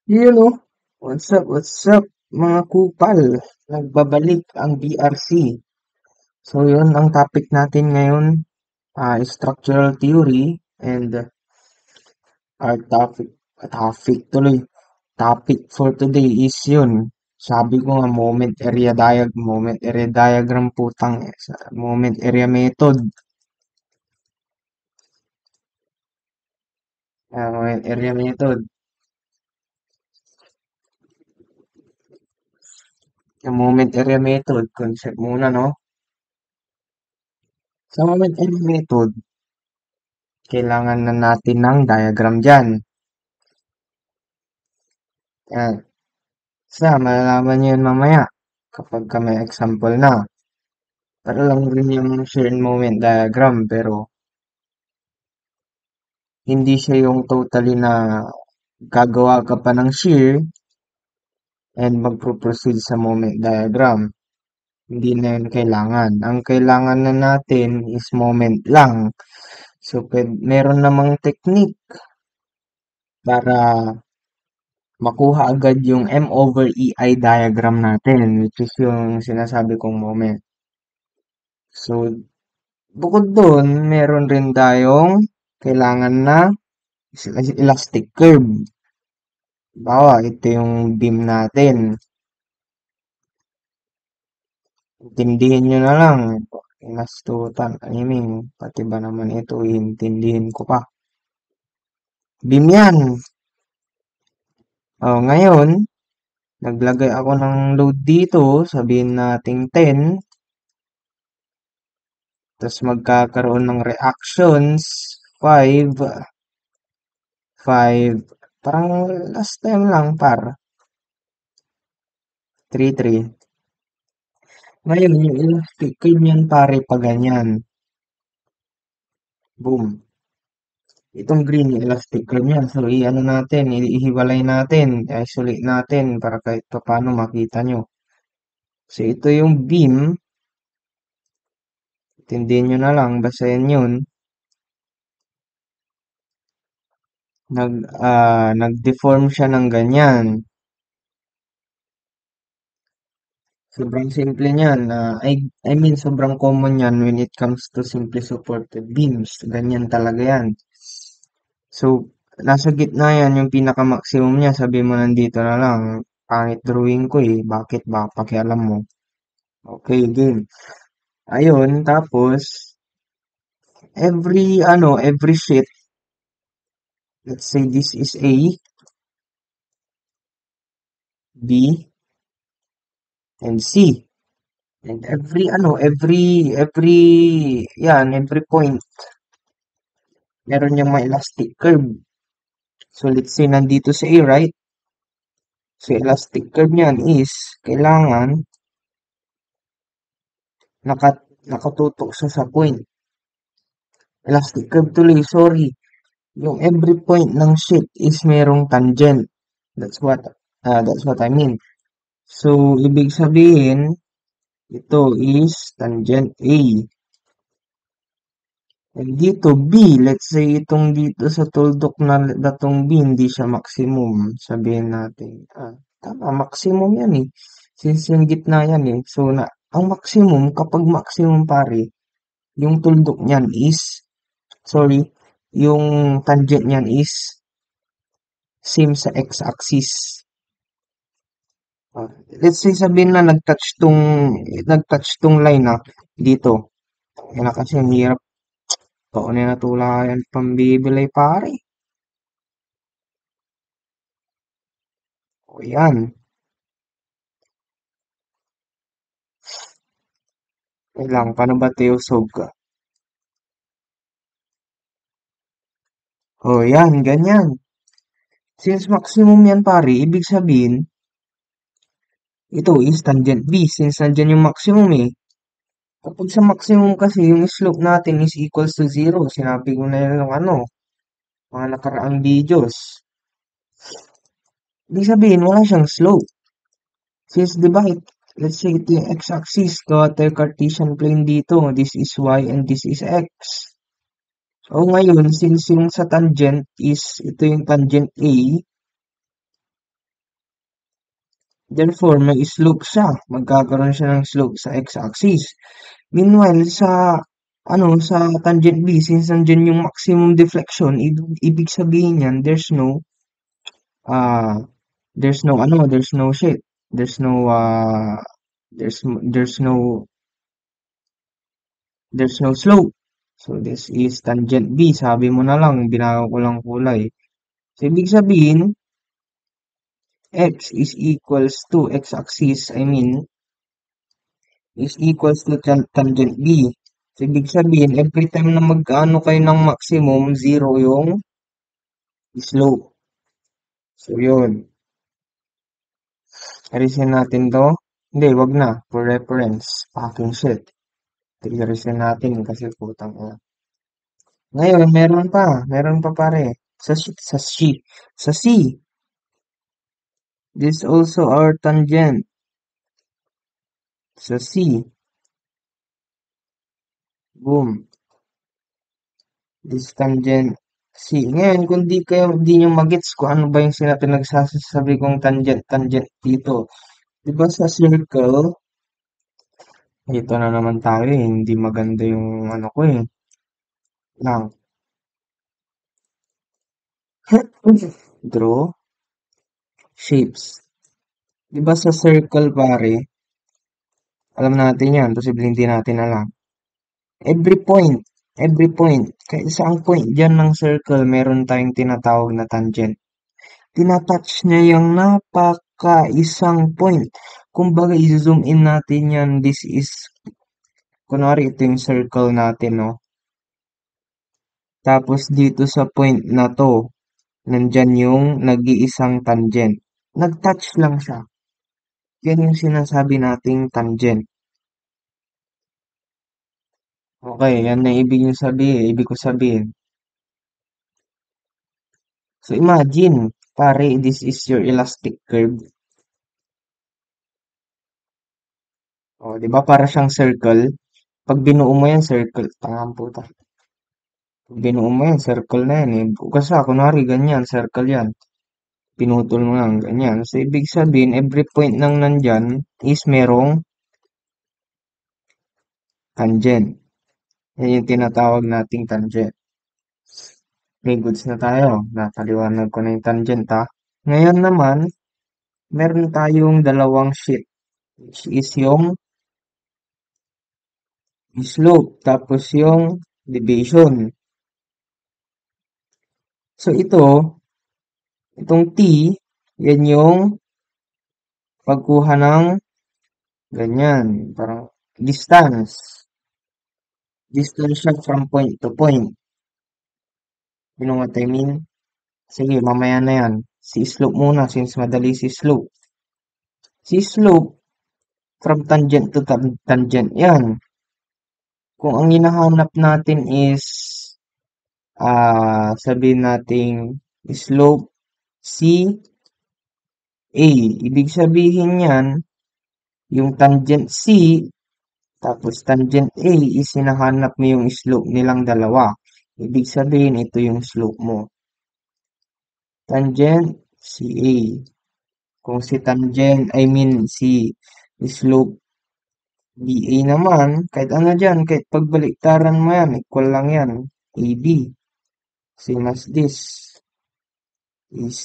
You know, what's up, mga kupal? Nagbabalik ang BRC. So, yun ang topic natin ngayon, structural theory, and our topic tuloy. Topic for today is yun. Sabi ko nga, moment area diagram putang, moment area method. Moment area method. Yung moment area method, concept muna, no? Sa moment area method, kailangan na natin ng diagram dyan. Yan. Malalaman nyo yun mamaya kapag ka may example na. Para lang rin yung shared moment diagram pero hindi siya yung totally na gagawa ka pa ng shear and magpo-proceed sa moment diagram. Hindi na yun kailangan. Ang kailangan na natin is moment lang. So, meron namang technique para makuha agad yung M over EI diagram natin, which is yung sinasabi kong moment. So, bukod dun, meron rin tayong kailangan na elastic curve. Bawa, ito yung beam natin. Intindihin nyo na lang. Inastutan, pati ba naman ito, intindihin ko pa. Beam yan. Ngayon, naglagay ako ng load dito, sabihin nating 10. Tapos magkakaroon ng reactions, 5, 5, parang last time lang par, 3, 3. Ngayon, yung elastic curve niyan pare pa ganyan. Boom. Itong green yung elastic curve niya. So, i-ano natin, ihiwalay natin, isolate natin para kahit pa paano makita nyo. So, ito yung beam. Tindihin nyo na lang, basahin yun. Nag-deform siya ng ganyan. Sobrang simple niyan. I mean, sobrang common yan when it comes to simply supported beams. Ganyan talaga yan. So, nasa gitna yan yung pinaka-maximum niya. Sabi mo nandito na lang. Pangit drawing ko eh. Bakit ba? Pakialam mo. Okay, game. Ayun, tapos, every sheet, let's say this is A, B, and C. And every point, meron niyang may elastic curve. So, let's say nandito sa A, right? So, elastic curve niyan is, kailangan, nakatutok siya sa point. Elastic curve tuloy, sorry. Yung every point ng sheet is merong tangent. That's what I mean. So, ibig sabihin, ito is tangent A. And dito, B, let's say itong dito sa tuldok na datong B, hindi siya maximum. Sabihin natin, tama, maximum yan eh. Since yung gitna yan eh. So, ang maximum, kapag maximum pare, yung tuldok niyan is, sorry, yung tangent niyan is same sa x-axis. Let's say sabihin na nag-touch tong line na dito. Yan na kasi ang hirap. Oo na natulayan pambibilay pare. O yan. Kailang, paano ba tayo solve ka? O yan, ganyan. Since maximum yan pare, ibig sabihin, ito is tangent B. Since nandyan yung maximum eh. Kapag sa maximum kasi, yung slope natin is equals to 0. Sinabi ko na yun ng mga nakaraang videos. Ibig sabihin, wala siyang slope. Since, di ba, let's say ito yung x-axis, gawa tayo Cartesian plane dito. This is y and this is x. So, ngayon, since yung sa tangent is, ito yung tangent A, Therefore, may slope siya. Magkakaroon siya ng slope sa x-axis. Meanwhile, sa tangent B, since nandyan yung maximum deflection, ibig sabihin yan, uh, there's no shape. There's no, there's, there's no, there's no slope. So, this is tangent B. Sabi mo na lang, binago ko lang kulay. So, ibig sabihin, x is equals to x-axis, is equals to tangent B. So, ibig sabihin, every time na mag-ano kayo ng maximum, zero yung slope. So, yun. Erisin natin to. Hindi, wag na. For reference. Packing shit. Erisin natin kasi putang ina. Ngayon, meron pa. Meron pa pare. Sa C. This also our tangent. Sa C. Boom. This tangent C. Ngayon, kung di nyo magets kung ano ba yung pinagsasabi kong tangent dito. Diba sa circle, ito na naman tayo eh. Hindi maganda yung ano ko eh. Lang. Draw shapes. Diba sa circle pare, alam natin yan. Posible hindi natin alam. Every point, kahit saang point dyan ng circle, meron tayong tinatawag na tangent. Tinatouch niya yung napaka-isang point. Kumbaga, i-zoom in natin yan. This is, kunwari ito yung circle natin, no? Tapos dito sa point na to, nandyan yung nag-iisang tangent. Nag-touch lang siya. Yan yung sinasabi nating tangent. Okay, yan na ibig ko sabihin. So imagine, pare, this is your elastic curve. O, di ba para siyang circle? Pag binuo mo yan, circle. Tangang puta. Pag binuo mo yan, circle na yan eh. Kasi kunwari ganyan, circle yan. Pinutol mo lang, ganyan. So, ibig sabihin, every point nang nandyan is merong tangent. Yan yung tinatawag nating tangent. Okay, goods na tayo. Napaliwanag ko na yung tangent ha. Ngayon naman, meron tayong dalawang sheet. Which is yung slope, tapos yung deviation. So, itong T, yan yung pagkuha ng ganyan, parang distance. Distance siya from point to point. You know what I mean? Sige, mamaya na yan. Si slope muna, since madali si slope. Si slope, from tangent to tangent yan. Kung ang hinahanap natin is, sabihin nating slope C, A. Ibig sabihin yan, yung tangent C, tapos tangent A, is hinahanap mo yung slope nilang dalawa. Ibig sabihin, ito yung slope mo. Tangent CA. Kung si slope BA naman, kahit ano dyan, kahit pagbaliktaran mo yan, equal lang yan. AB. Same as this. AC.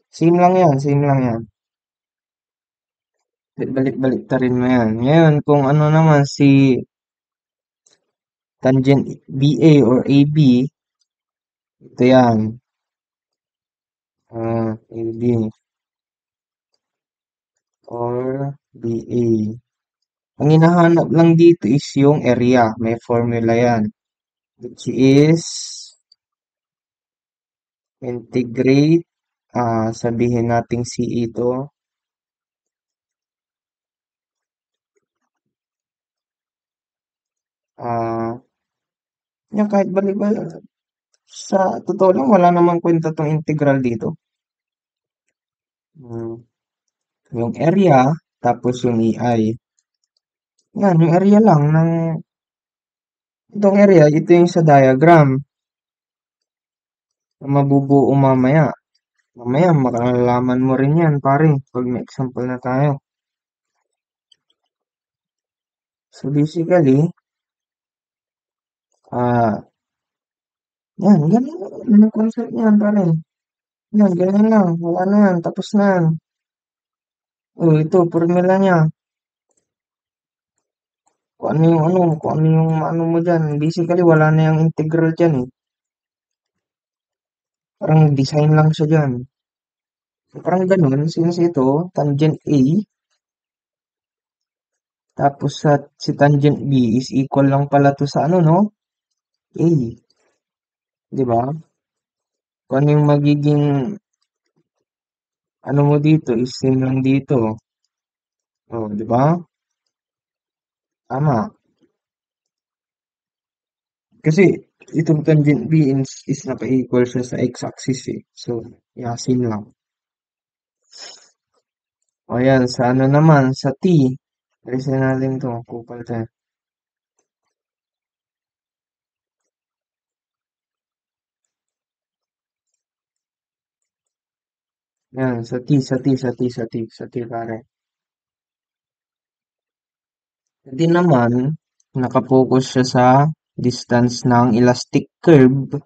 Same lang yan. Balik-baliktarin mo yan. Ngayon, kung ano naman si tangent BA or AB, ito yan. AB or BA. Ang hinahanap lang dito is yung area. May formula yan. Which is integrate, sabihin nating C ito. Yan kahit balik-balik. Sa totoo lang, wala namang kwenta tong integral dito. Yung area, tapos yung EI. Yan, yung area lang ng itong area, ito yung sa diagram na mabubuo mamaya. Mamaya makakalaman mo rin yan, pare, pag may example na tayo. So basically, ah, yan, ganun lang yung concept niyan, pare. Yan, ganyan lang. Wala na yan, tapos na yan. Oh, ito, formula niya. Kung ano yung ano mo dyan. Basically, wala na yung integral dyan eh. Parang design lang siya dyan. So, parang ganun, since ito, tangent A, tapos si tangent B is equal lang pala to sa ano, no? A. Di ba? Kung ano yung magiging, ano mo dito, is same lang dito. Oh, di ba? Tama. Kasi, itong tangent B is naka-equal siya sa x-axis eh. So, yasin lang. O yan, sa ano naman, sa T. Resin natin to, kupal tayo. Yan, sa T, sa T, sa T, sa T, sa T, pare. Hindi naman, nakapokus siya sa distance ng elastic curve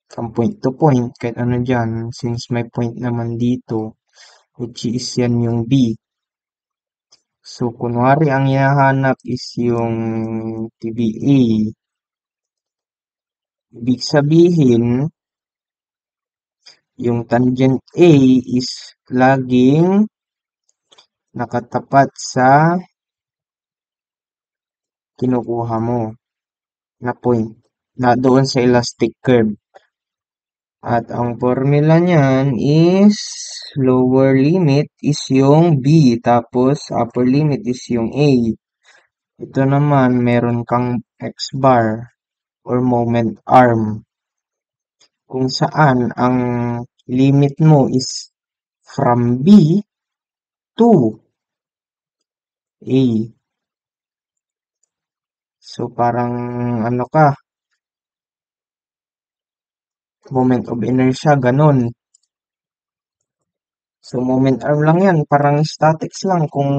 from point to point, kahit ano dyan, since may point naman dito, which is yan yung B. So, kunwari, ang hinahanap is yung TBA. Ibig sabihin, yung tangent A is laging nakatapat sa kinukuha mo na point na doon sa elastic curve. At ang formula niyan is lower limit is yung B, tapos upper limit is yung A. Ito naman, meron kang X bar or moment arm kung saan ang limit mo is from B to A. So parang ano ka, moment of inertia, ganun. So moment arm lang yan, parang statics lang kung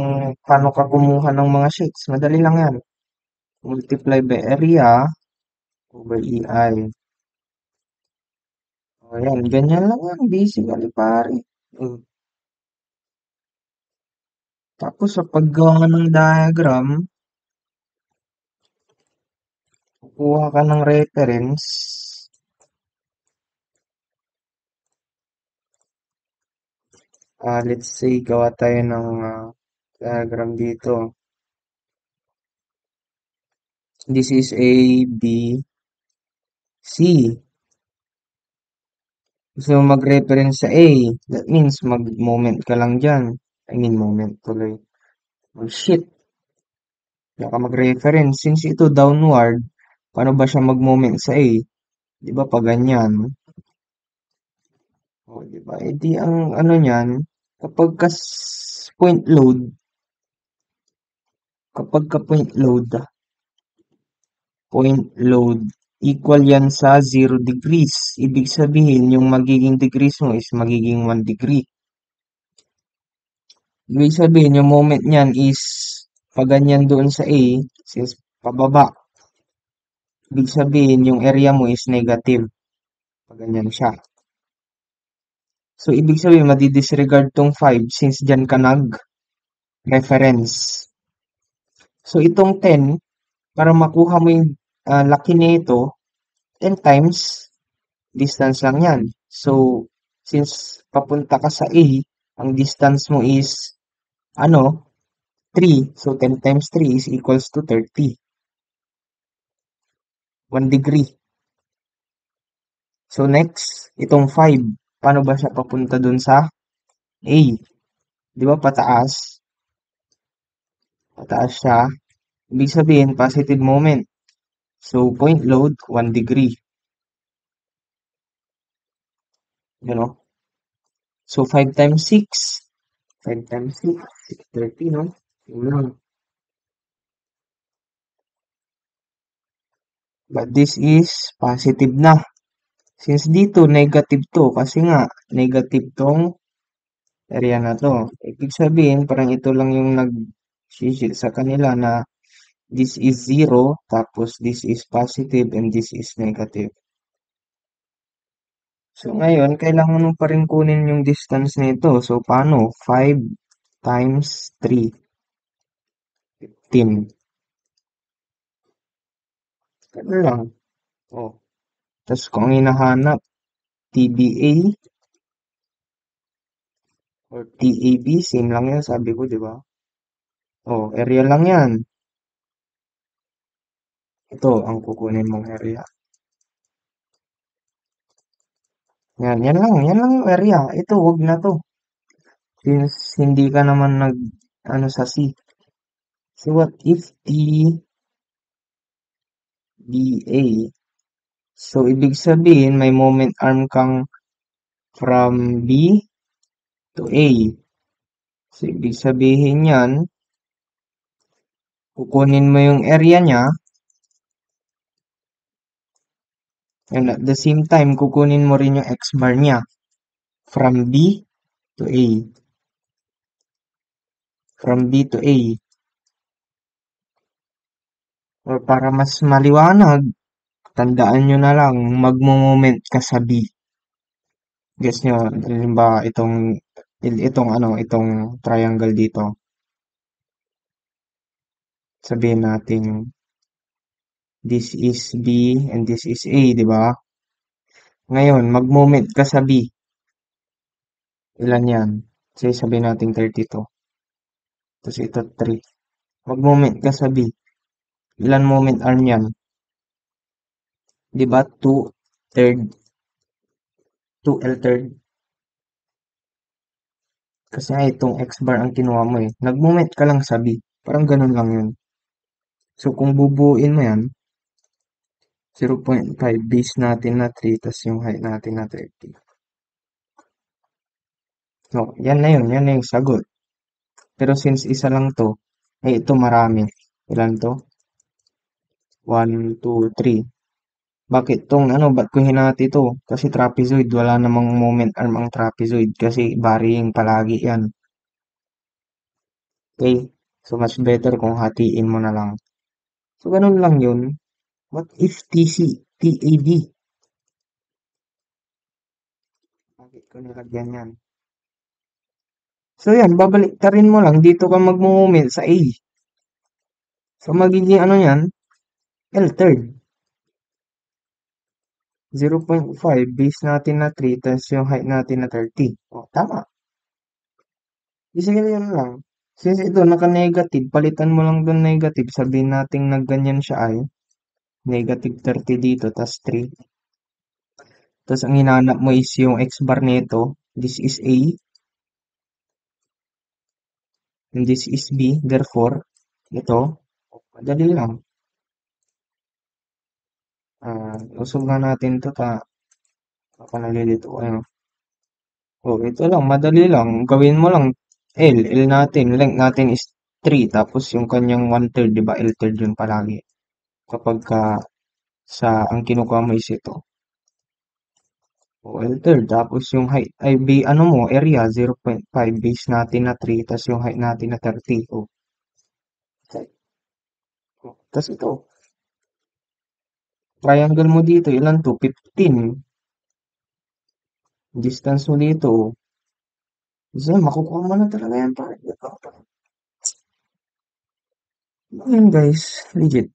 paano ka kumuha ng mga sheets. Madali lang yan. Multiply by area over EI. O yan, ganyan lang yan, basically pare. Mm. Tapos sa paggawa ng diagram, kukuha ka ng reference. Let's say, gawa tayo ng diagram dito. This is A, B, C. Gusto mo mag-reference sa A. That means mag-moment ka lang dyan. I mean, moment tuloy. Mag-shift. Kaya ka mag-reference. Since ito downward, paano ba siya mag-moment sa A? Di ba pa ganyan? O, di ba? E di ang ano niyan, kapag point load, point load, equal yan sa 0 degrees. Ibig sabihin, yung magiging degrees mo is magiging 1 degree. Ibig sabihin, yung moment niyan is pag ganyan doon sa A, since pababa. Ibig sabihin, yung area mo is negative. Pag ganyan siya. So, ibig sabihin, madi-disregard tong 5 since dyan ka nag-reference. So, itong 10, para makuha mo yung laki nito, 10 times distance lang yan. So, since papunta ka sa A, ang distance mo is, ano, 3. So, 10 times 3 is equals to 30. 1 degree. So, next, itong 5. Paano ba siya papunta dun sa A? Di ba pataas? Pataas siya. Ibig sabihin, positive moment. So, point load, 1 degree. You know? So, 5 times 6. 5 times 6, 630, no? Yun lang. But this is positive na. Since dito, negative to. Kasi nga, negative tong area na to. Ibig sabihin, parang ito lang yung nag-share sa kanila na this is zero, tapos this is positive, and this is negative. So, ngayon, kailangan mo pa rin kunin yung distance nito. So, paano? 5 times 3, 15. Ganun lang. Oh. Tapos, kung ang hinahanap, TBA or TAB, same lang yan, sabi ko, di ba? Oh, area lang yan. Ito, ang kukunin mong area. Yan lang yung area. Ito, wag na to. Since hindi ka naman ano sa C. So, what if TBA? So, ibig sabihin, may moment arm kang from B to A. So, ibig sabihin yan, kukunin mo yung area niya, and at the same time, kukunin mo rin yung X bar niya from B to A. From B to A. Or para mas maliwanag, tandaan nyo na lang, magmo-moment ka sa B. Guess nyo, halimbawa itong triangle dito. Sabihin natin, this is B and this is A, di ba? Ngayon, mag-moment ka sa B. Ilan yan? Say, sabihin natin 32. Tapos ito 3. Mag-moment ka sa B. Ilan moment arm yan? Di ba? 2 third. 2L third. Kasi nga itong X bar ang kinuha mo eh. Nag-moment ka lang sa B. Parang ganun lang yun. So, kung bubuuin mo yan, 0.5 base natin na 3, tas yung height natin na 30. So, yan na yun. Yan na yung sagot. Pero since isa lang to, eh ito marami. Ilan to? 1, 2, 3. Bakit tong ba't ko hinati to? Kasi trapezoid, wala namang moment arm ang trapezoid kasi varying palagi yan. Okay? So, much better kung hatiin mo na lang. So, ganun lang yun. What if TAB? Bakit ko nilagyan yan? So, yan, babalik ta rin mo lang. Dito ka mag-moment sa A. So, magiging ano yan? L third. 0.5, base natin na 3, tapos yung height natin na 30. O, tama. Basically, yun lang. Since ito, naka-negative, palitan mo lang doon negative. Sabihin natin na ganyan siya ay negative 30 dito, tas 3. Tapos, ang hinanap mo is yung x bar nito. This is A, and this is B. Therefore, ito, madali lang. Usog nga natin to baka nalilito kayo. Oh, ito lang, madali lang. Gawin mo lang L natin, length natin is 3, tapos yung kanyang 1/3, di ba? L third yun palagi. Kapag ang kinukuha mo is ito. O, L third, tapos yung height, ay, ano mo, area, 0.5, base natin na 3, tapos yung height natin na 30. O, tapos ito, triangle mo dito, ilan to? 15. Distance mo dito, so, makukuha mo na talaga yan, pare. Ayun, guys, legit.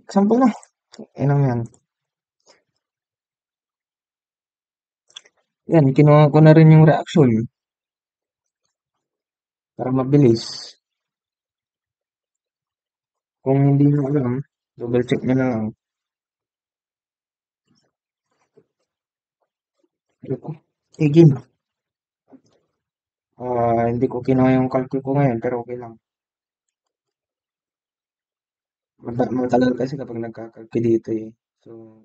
Example na. Yan yan. Yan, kinuha ko na rin yung reaction para mabilis. Kung hindi nyo alam, double check nyo na lang. Game. Hindi ko kinuha yung calcul ko ngayon, pero okay lang. Matagal kasi kapag nagkakalki dito eh. So,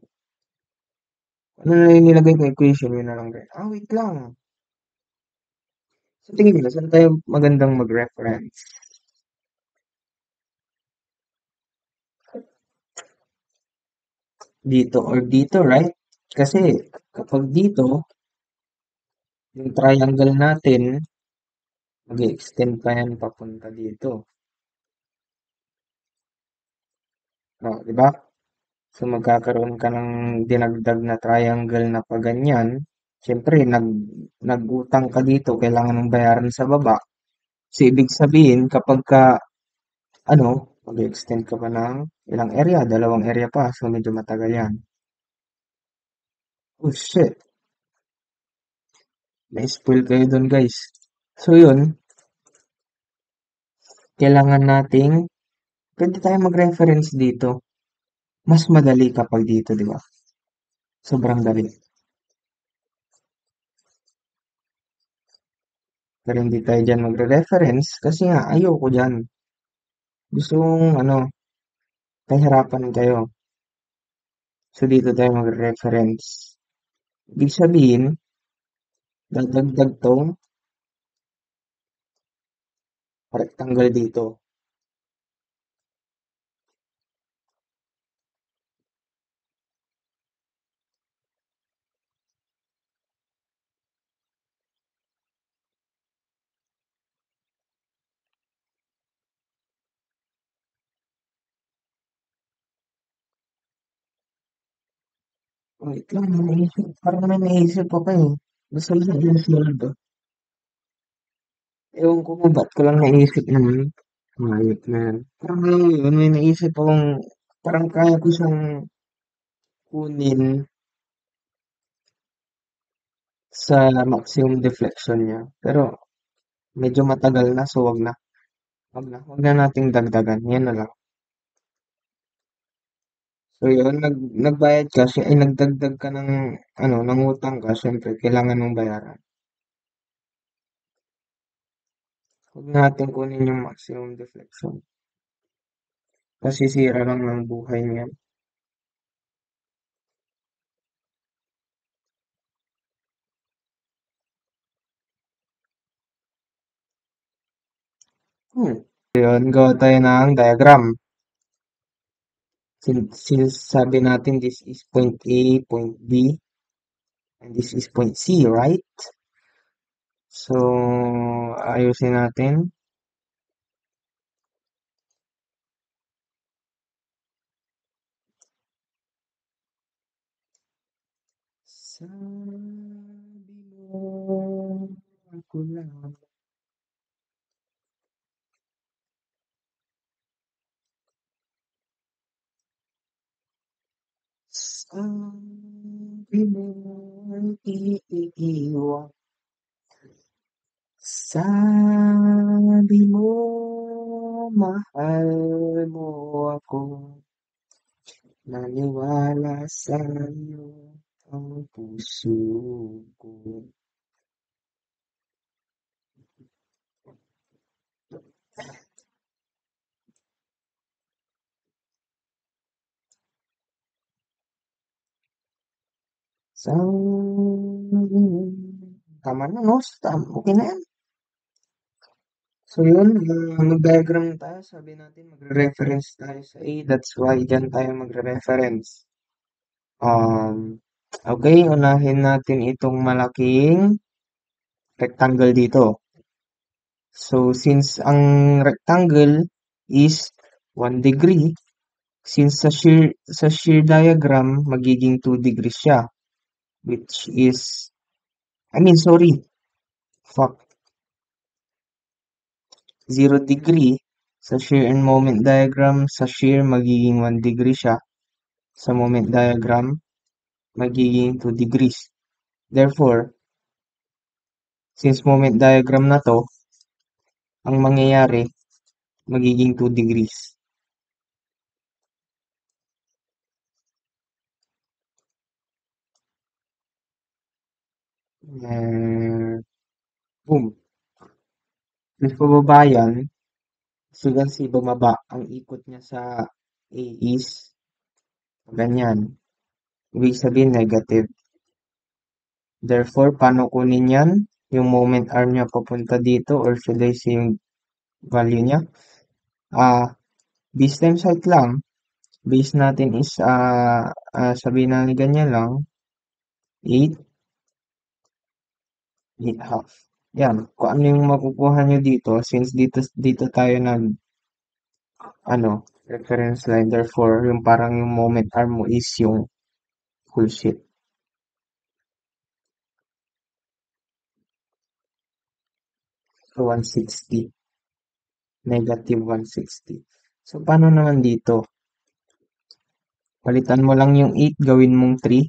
ano na yung nilagay ko equation, yun na lang rin. Wait lang. Sa tingin mo, saan tayo magandang mag-reference? Dito or dito, right? Kasi kapag dito, yung triangle natin, mag-extend pa yan papunta dito. No, di ba? So magkakaroon ka ng dinagdag na triangle na pa ganyan. Siyempre, nag-utang ka dito, kailangan mong bayaran sa baba. So ibig sabihin, kapag ka, ano, mag-extend ka pa ng ilang area, dalawang area pa. So medyo matagal yan. Oh shit, na-spoil kayo dun guys. So yun, kailangan nating, pwede tayo mag-reference dito. Mas madali kapag dito, di ba? Sobrang dali. Pero hindi tayo dyan magre-reference kasi nga ayoko dyan. Gusto kong ano, pahirapan kayo. So dito tayo magre-reference. Ibig sabihin, dadagdag tong rectangle dito. Wait lang, parang may naisip ako eh. Gusto ko yung sunod ah. Ewan ko kung ba't ko lang naisip naman. Hayop na yan. Parang yun, may naisip akong, parang kaya ko siyang kunin sa maximum deflection niya. Pero medyo matagal na, so wag na. Wag na. Wag na nating dagdagan. Yan na lang. So yun, nagbayad ka, ay nagdagdag ka ng, ano, nangutang ka, syempre, kailangan mong bayaran. Huwag natin kunin yung maximum deflection. Kasi sira lang ng buhay niyan. So yun, gawa tayo ng diagram. Since sabi natin this is point A, point B, and this is point C, right? So, ayusin natin. Sabi mo, ako lang. Sabi mo, iiwan. Sabi mo, mahal mo ako. Naniwala sa'yo ang puso ko. Sabi mo, tama na, no? Okay na yan. So yun, mag-diagram tayo. Sabi natin, magre-reference tayo sa A. That's why dyan tayo magre-reference. Okay, unahin natin itong malaking rectangle dito. So, since ang rectangle is 1 degree, since sa shear diagram, magiging 2 degrees siya. Which is, I mean, sorry, fuck, 0 degree. Sa shear and moment diagram, sa shear, magiging 1 degree siya. Sa moment diagram, magiging 2 degrees. Therefore, since moment diagram na to, ang mangyayari, magiging 2 degrees. And, boom. Since pababa yan, so kasi bumaba, ang ikot niya sa A is ganyan. Ibig sabihin negative. Therefore, paano kunin yan? yung moment arm niya papunta dito, or should I say yung value niya. Base times height lang. Base natin is, sabihin natin ganyan lang, 8, 8 half. Yan, kung ano yung makukuha nyo dito, since dito tayo nag, reference line, therefore, yung parang yung moment arm mo is yung full sheet. So, 160, negative 160. So, paano naman dito? Palitan mo lang yung 8, gawin mong 3,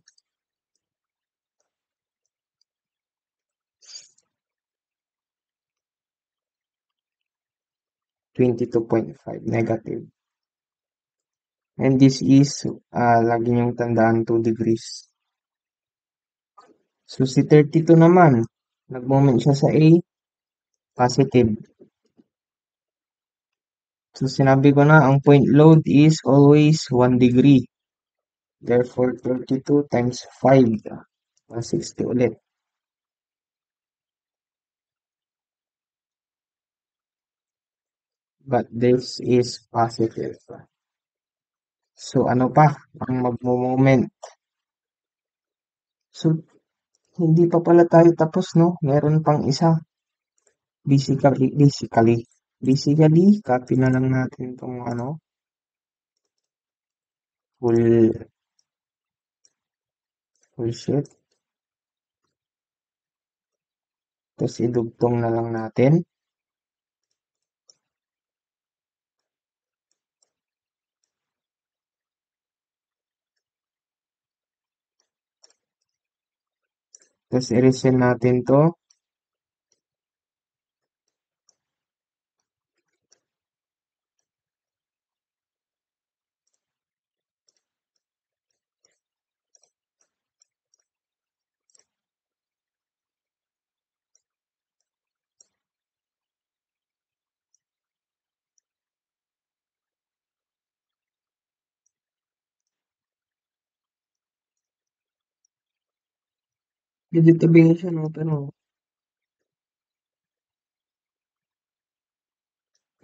22.5 negative. And this is, lagi niyong tandaan 2 degrees. So, si 32 naman, nag-moment siya sa A, positive. So, sinabi ko na, ang point load is always 1 degree. Therefore, 32 times 5, 160 ulit. But this is positive. So, ano pa ang magmo-moment? So, hindi pa pala tayo tapos, no? Meron pang isa. Basically, copy na lang natin tong full, full sheet. Tapos, idugtong na lang natin. Tapos, i-resend natin to. Dito bigyan siya, no? Pero,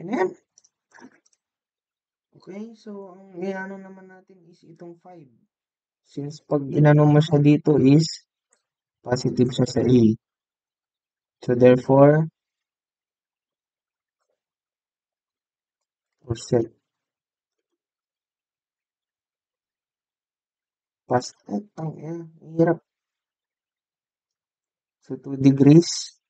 yan yan. Okay, so, ang inano naman natin is itong 5. Since pag inano mo siya dito is positive siya sa A. So, therefore, offset past, hirap. So, 2 degrees.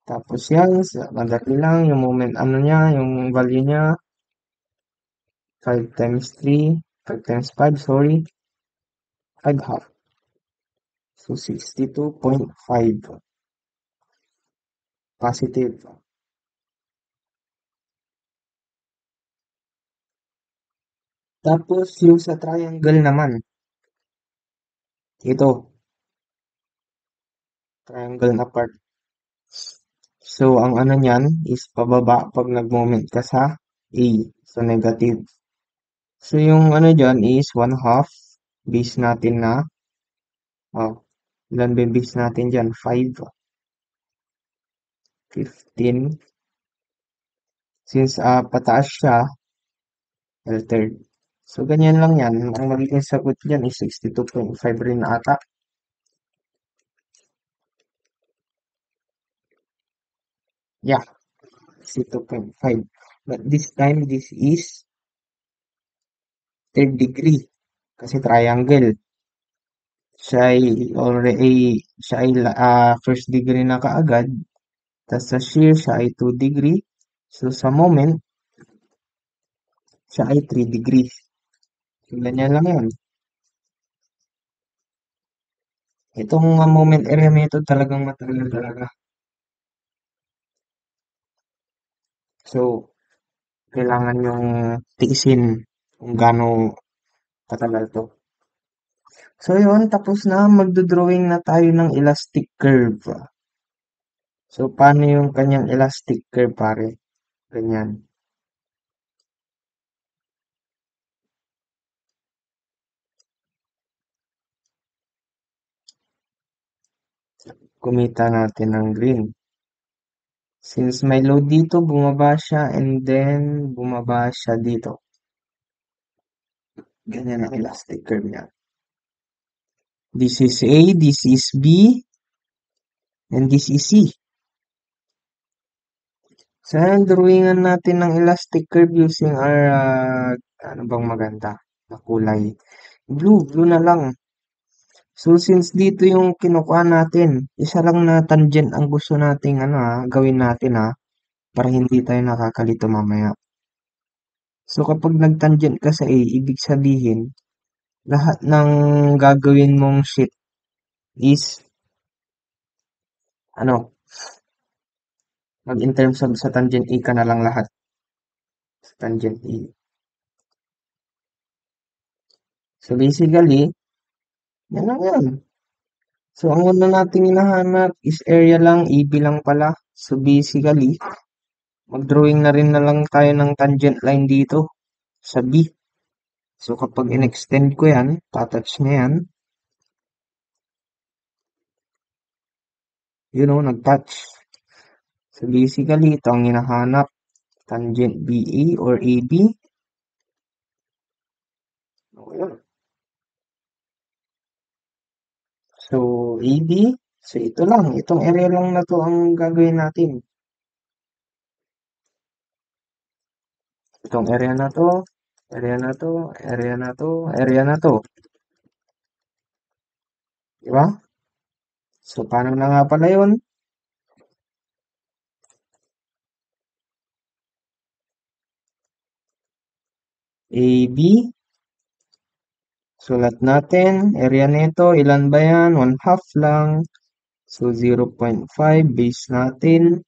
Tapos yan, madali lang, yung moment, niya, yung value niya, 5 times 3, 5 times 5, sorry, 5 half. So, 62.5 positive. Tapos, yung sa triangle naman, ito, triangle na part. So, ang ano niyan is pababa pag nag-moment ka sa A. So, negative. So, yung ano dyan is 1 half. Base natin na, oh, ilan ba yung base natin dyan? 5, 15. Since pataas siya, altered. So, ganyan lang yan. Ang magiging sagot dyan is 62.5 rin ata. Yeah, 62.5. But this time, this is third degree. Kasi triangle. Siya ay first degree na kaagad. Tapos sa shear, siya ay 2 degree. So, sa moment, siya ay 3 degrees. So, ganyan lang yan. Itong moment area method talagang matagal talaga. So, kailangan yung tiisin kung gaano katagal to. So, yun. Tapos na. Magdodrawing na tayo ng elastic curve. So, paano yung kanyang elastic curve, pare? Ganyan. kumita natin ng green. Since may load dito, bumaba siya and then bumaba siya dito. Ganyan ang elastic curve niya. This is A, this is B, and this is C. So, drawingan natin ng elastic curve using our, ano bang maganda na kulay? Blue na lang. So, since dito yung kinukuha natin, isa lang na tangent ang gusto nating gawin natin para hindi tayo nakakalito mamaya. So, kapag nag-tangent ka sa A, ibig sabihin, lahat ng gagawin mong sheet is, in terms of sa tangent A ka na lang lahat. Sa tangent A. So, basically, yan lang yan. So, ang una nating hinahanap is area lang, AB lang pala. So, basically, mag-drawing na rin na lang tayo ng tangent line dito sa B. So, kapag in-extend ko yan, tatouch niya yan. Nag-touch. So, basically, ito ang hinahanap. Tangent BA or AB. So, AB. So, ito lang. Itong area lang na to ang gagawin natin. Itong area na to, area na to, area na to, area na to. Diba? So, paano na nga pala yun? AB. Sulat natin. Area nito, ilan ba yan? 1/2 lang. So, 0.5. Base natin.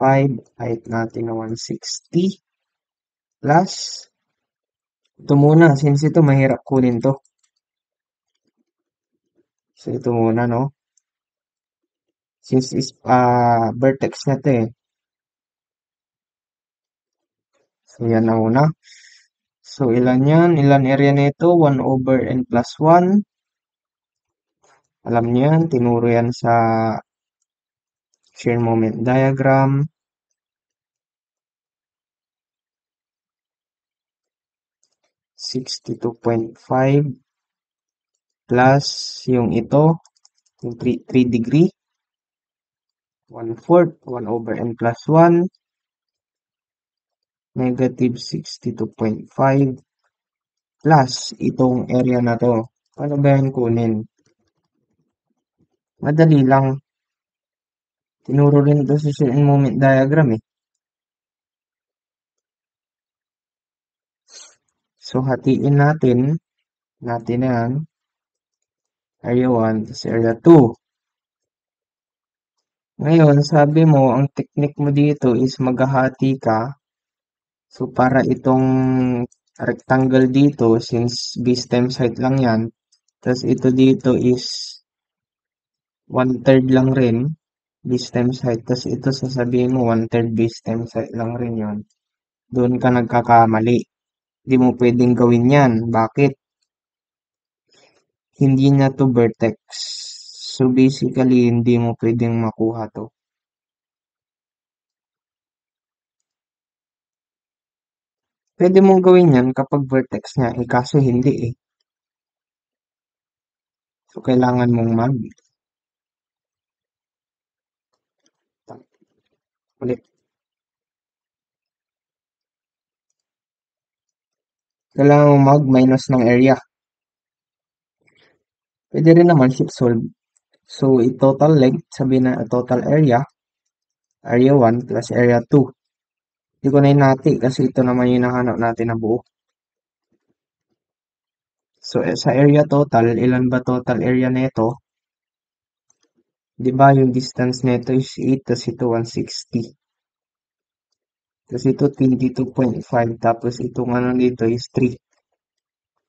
5. Height natin na 160. Plus. Ito muna. Since ito, mahirap kunin to. So, ito muna, no? Since is, vertex na to eh. So, yan na una. So, ilan yan? Ilan area nito? 1 over n plus 1. Alam niyo yan. Tinuro yan sa shear moment diagram. 62.5 plus yung ito, yung 3 degree. 1/4, 1 over n plus 1. Negative 62.5 plus itong area na to. Paano ba yan kunin? Madali lang. Tinuro rin ito sa shear moment diagram eh. So, hatiin natin na yan. Area 1, tapos area 2. Ngayon, sabi mo, ang technique mo dito is maghahati ka. So, para itong rectangle dito, since base times height lang yan, tapos ito dito is 1/3 lang rin, base times height. Tapos ito sasabihin mo 1/3 base times height lang rin yon. Doon ka nagkakamali. Hindi mo pwedeng gawin yan. Bakit? Hindi na to vertex. So basically, hindi mo pwedeng makuha to. Pwede mong gawin yan kapag vertex niya, kaso hindi eh. So kailangan mong ulit. Kailangan mong mag-minus ng area. Pwede rin naman shift solve. So, total length, sabihin na total area 1 plus area 2. Hindi ko na hinati kasi ito naman yung nahanap natin na buo. So, sa area total, ilan ba total area nito? Di ba yung distance nito is 8, tapos ito 160. Tapos ito 22.5, tapos itong ano dito is 3.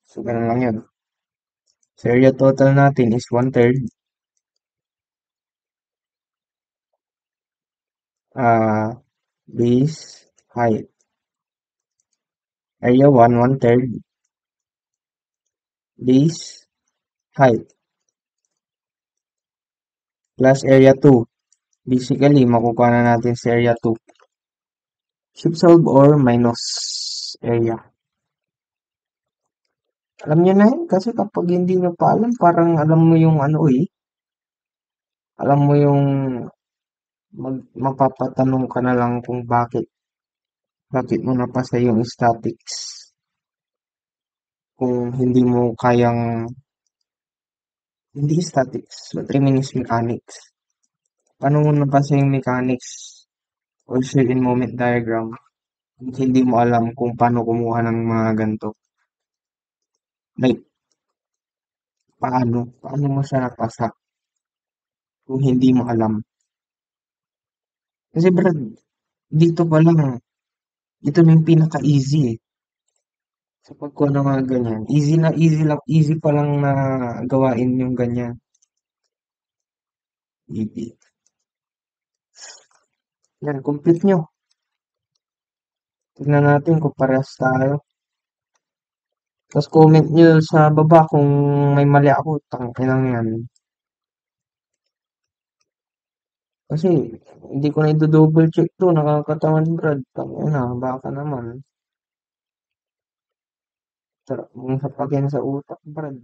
So, ganun lang yun. So, area total natin is 1/3. Base height. Area 1, 1/3. Base height. plus area 2. Basically, makukuha na natin sa area 2. Shift solve or minus area. Alam niyo na yun kasi kapag hindi niyo pa alam, parang alam mo yung ano eh. Alam mo yung mapapatanong ka na lang kung bakit mo napasa yung statics. Kung hindi mo kayang, hindi statics, what I mean is mechanics. Paano mo napasa yung mechanics or shift in moment diagram? Hindi mo alam kung paano kumuha ng mga ganito. Like, paano mo siya napasa kung hindi mo alam. Kasi Brad, dito pa lang, ito na yung pinaka-easy eh. Sa pagkuha ng mga ganyan. Easy na easy lang, easy pa lang na gawain yung ganyan. Easy. Yan, complete nyo. Tignan natin kung parehas tayo. Tapos comment nyo sa baba kung may mali ako. Tangkinang yan. Kasi, hindi ko na ito-double check to. Nakakatawan, Brad. Tangina, baka naman. Sarap mong sapakin sa utak, Brad.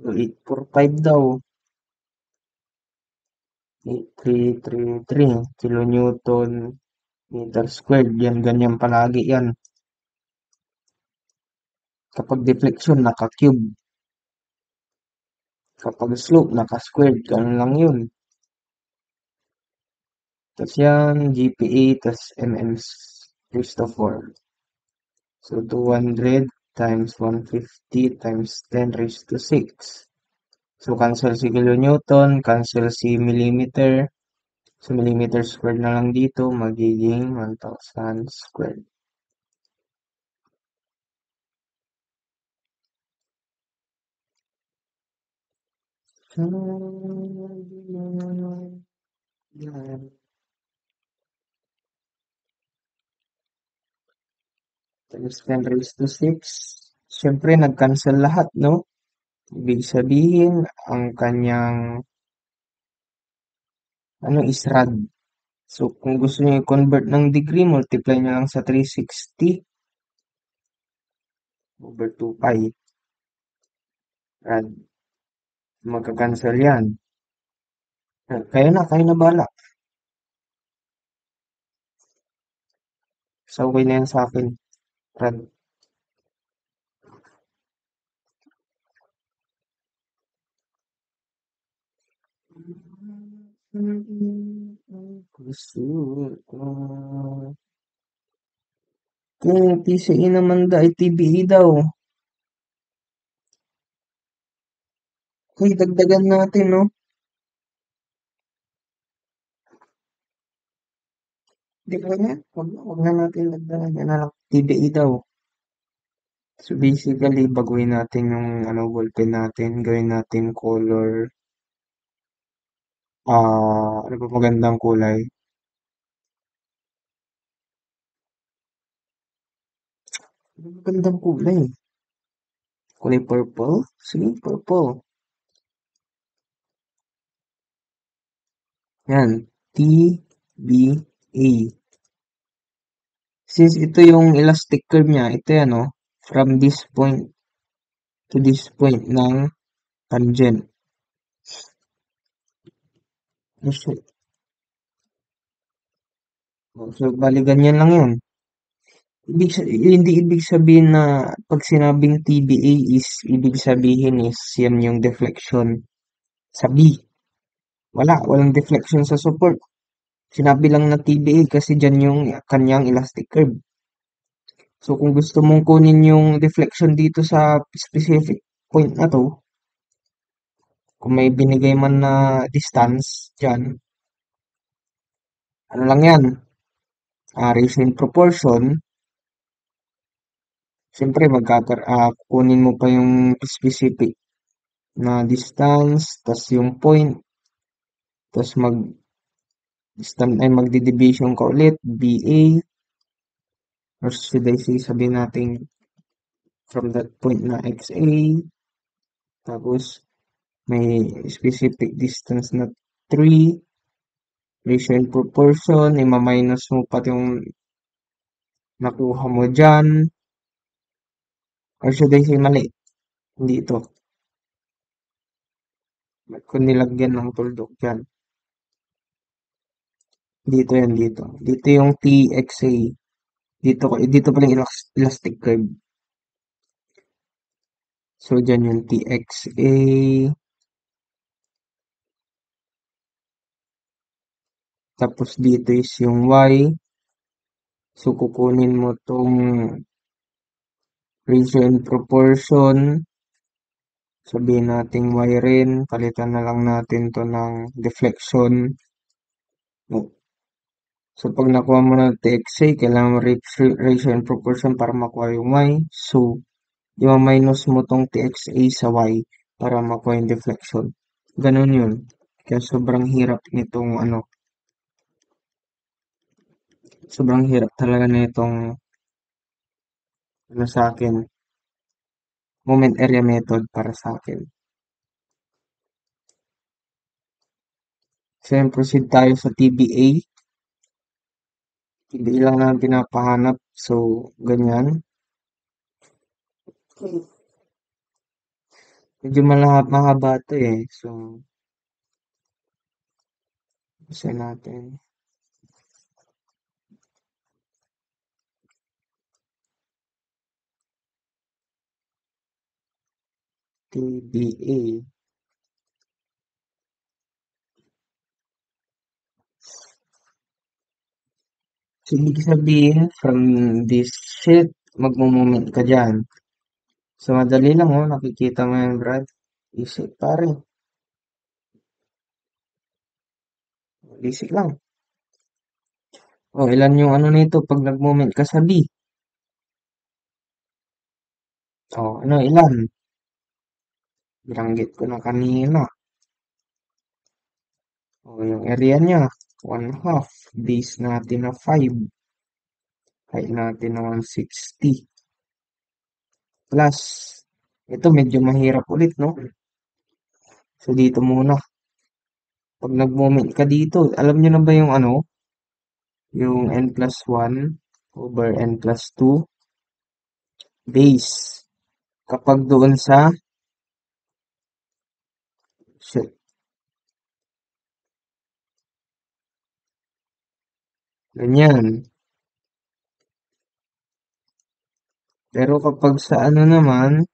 845 daw. 8333 kilonewton meter squared. Yan, ganyan palagi yan. Kapag deflection, naka-cube. Kapag slope, naka-squared. Ganun lang yun. Tapos yan, GPA, tas mm raised to 4. So, 200 times 150 times 10 raised to 6. So, cancel si kilonewton, cancel si millimeter. So, millimeter squared na lang dito, magiging 1,000 squared. Times 10 raised to 6. Siyempre, nag-cancel lahat, no? Ibig sabihin, ang kanyang ano is rad. So, kung gusto niyo i-convert ng degree, multiply niyo lang sa 360 over 2 pi. Rad. Magka-cancel yan. Kaya na bala. So, okay na yan sa akin. Rad. Gusto ko. Kung TCE naman da, ay TBE daw. Kaya dagdagan natin, no? Di ba yan? Huwag na natin dagdagan. Yan na lang. TBE daw. So basically, baguhin natin yung ano, ballpen natin. Gawin natin color. Ano ba magandang kulay? Ano magandang kulay? Kulay purple? Sige, purple. Yan. TBA. Since ito yung elastic curve niya, ito yan, no? From this point to this point ng tangent. So, bali ganyan lang yun. Hindi ibig sabihin na pag sinabing TBA is, ibig sabihin is yan yung deflection sa B. Walang deflection sa support. Sinabi lang na TBA kasi dyan yung kanyang elastic curve. So kung gusto mong kunin yung deflection dito sa specific point na to, kung may binigay man na distance dyan, ano lang yan, ratio in proportion, siyempre kukunin mo pa yung specific na distance, tas yung point, tas magdi-division ka ulit, BA, or should I say, sabihin natin from that point na XA, tapos may specific distance na 3, ratio and proportion, ima-minus mo pati yung nakuha mo dyan, or should I say mali, hindi ito. Ba't ko nilagyan ng tuldok dyan? Dito yan, dito. Dito yung TXA. Dito pala yung elastic curve. So, dyan yung TXA. Tapos dito is yung Y. So, kukunin mo tong ratio and proportion. Sabihin natin Y rin. Palitan na lang natin to ng deflection. So, pag nakuha mo ng TXA, kailangan mo ratio and proportion para makuha yung Y. So, i-minus mo tong TXA sa Y para makuha yung deflection. Ganun yun. Kaya sobrang hirap talaga nitong sa akin, moment area method para sa akin. So, yun, proceed tayo sa TBA. TBA lang natin pinapahanap. So, ganyan. Medyo mahaba to eh. So, isa natin. TBA. So, ibig sabihin, from this sheet, magmo-moment ka dyan. So, madali lang oh. Nakikita mo yan, Brad. Easy, pare. Basic lang. Oh, ilan yung ano nito pag nag-moment ka sa B? Oh, ano, ilan? Bilanggit ko na kanina. Oh, yung area niya, 1/2. Base natin na 5. Height natin na 160. Plus, ito medyo mahirap ulit, no? So, dito muna. Pag nag-moment ka dito, alam nyo na ba yung ano? Yung n plus 1 over n plus 2 base. Kapag doon sa, shit, ganyan. Pero kapag sa ano naman,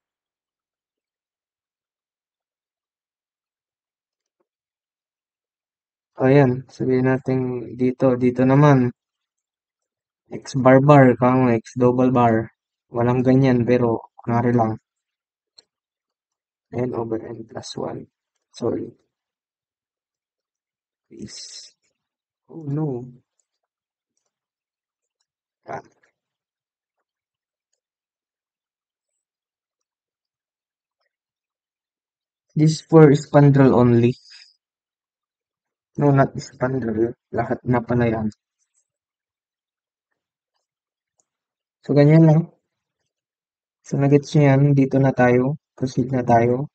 ayan, sabihin natin dito naman, x bar bar, kamo x double bar. Walang ganyan, pero kunwari lang, n over n plus 1. Sorry, is, oh no. Ah, this for spandrel only. No, not spandrel. Lahat na pala yan. So, ganyan lang. So, nagets nyo yan. Dito na tayo. Proceed na tayo.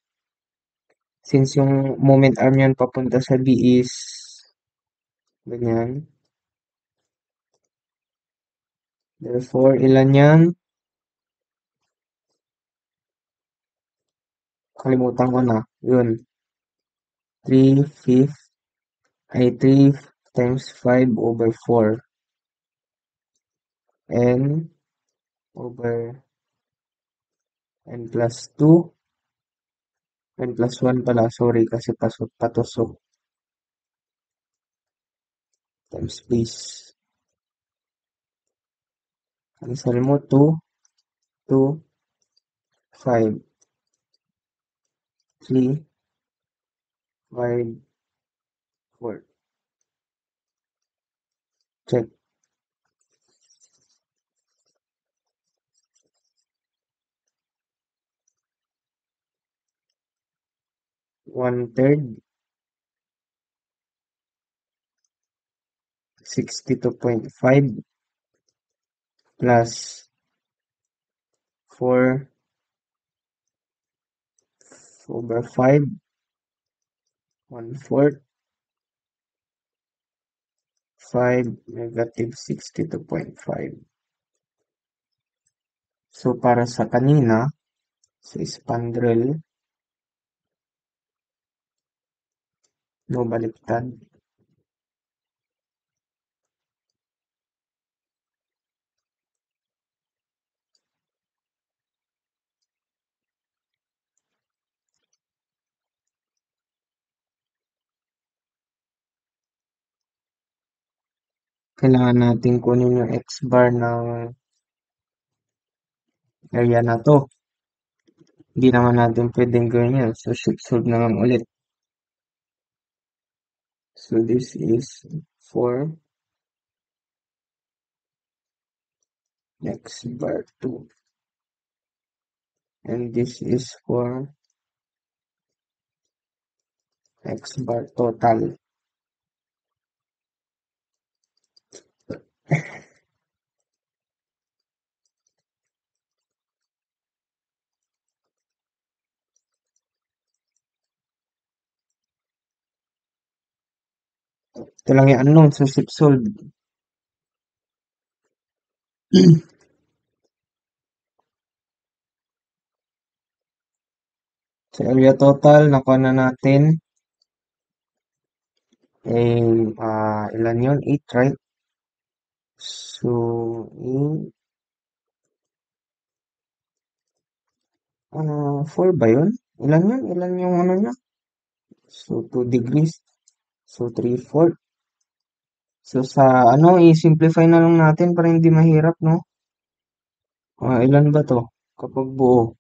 Since yung moment arm yan papunta sa B is ganyan. Therefore, ilan yan? Kalimutan ko na. Yun. 3/5 ay 3 times 5 over 4. N over n plus 2. N plus 1 pala. Sorry kasi patusok. Times base. Cancel mo 2, 2, 5, 3, 5, 4. Check. 1/3. 62.5 plus 4 over 5 1/4, 5, negative 62.5. So, para sa kanina, sa spandrel, no, baliktad. Kailangan natin kunin yung x-bar ng area na to. Hindi naman natin pwedeng gawin yan. So, solve na lang ulit. So, this is 4 x-bar 2. And this is for x-bar total. Ito lang yung unknown. So, solve. So, area total, nakuha na natin. Ilan yun? 8, right? So, 4 ba yun? Ilan yun? Ilan yung ano niya? So, 2 degrees. So, 3/4. So, sa ano, i-simplify na lang natin para hindi mahirap, no? Ilan ba to? Kapag buo.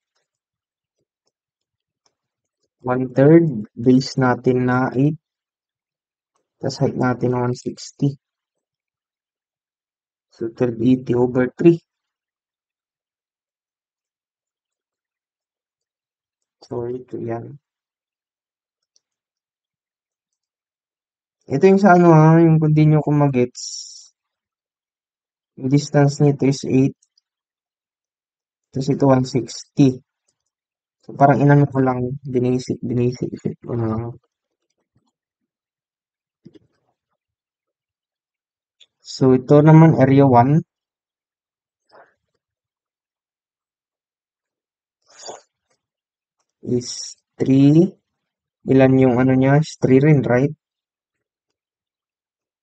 1/3. Base natin na 8. Tapos height natin na 160. So, 1280 over 3. So, ito yan. Ito yung sa ano yung kung di nyo kung magets. Yung distance nito is 8. Tapos ito 160. So, parang inano ko lang, binisik ko na lang. So, ito naman area 1 is 3. Ilan yung ano niya? Is 3 rin, right?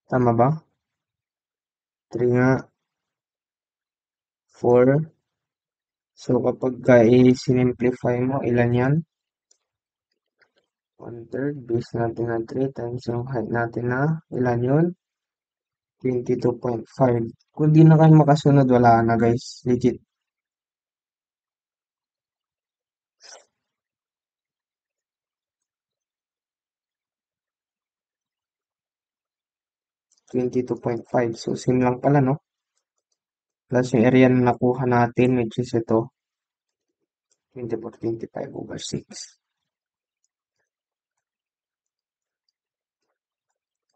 Tama ba? 3 nga. 4. So, kapag i-simplify mo, ilan yan? 1/3. Base natin na 3 times yung height natin na, ilan yun? 22.5. Kung di na kayo makasunod, wala na guys. Legit. 22.5. So, same lang pala, no? Plus yung area na nakuha natin, which is ito. 24/25 over 6.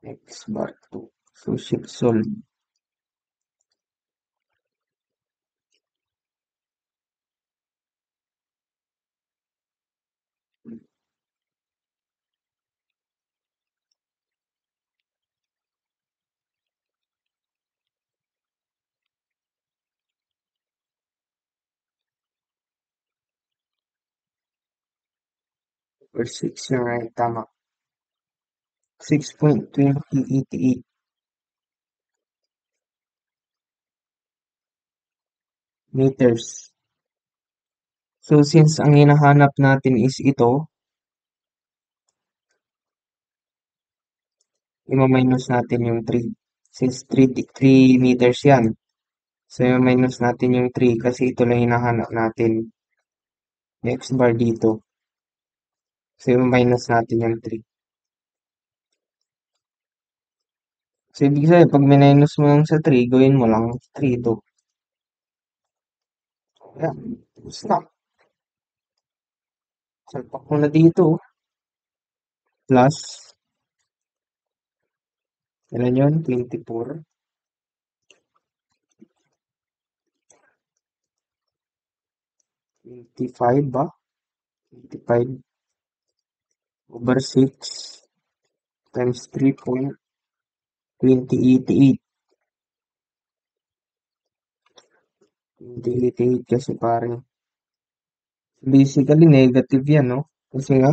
X bar 2. So, shift solve. Over 6 yung right, tama. 6.2088 meters. So, since ang hinahanap natin is ito, i-minus natin yung 3. Since 3 meters yan. So, i-minus natin yung 3 kasi ito lang hinahanap natin. X bar dito. So, i-minus natin yung 3. So, ibig sabihin, pag minus mo lang sa 3, gawin mo lang 3 to. Kaya, stop. Salpak mo na dito. Plus, ilan yun? 24. 25 ba? 25 over 6. times 3.2088. 2088 kasi pare. Basically, negative yan, no? Kasi nga,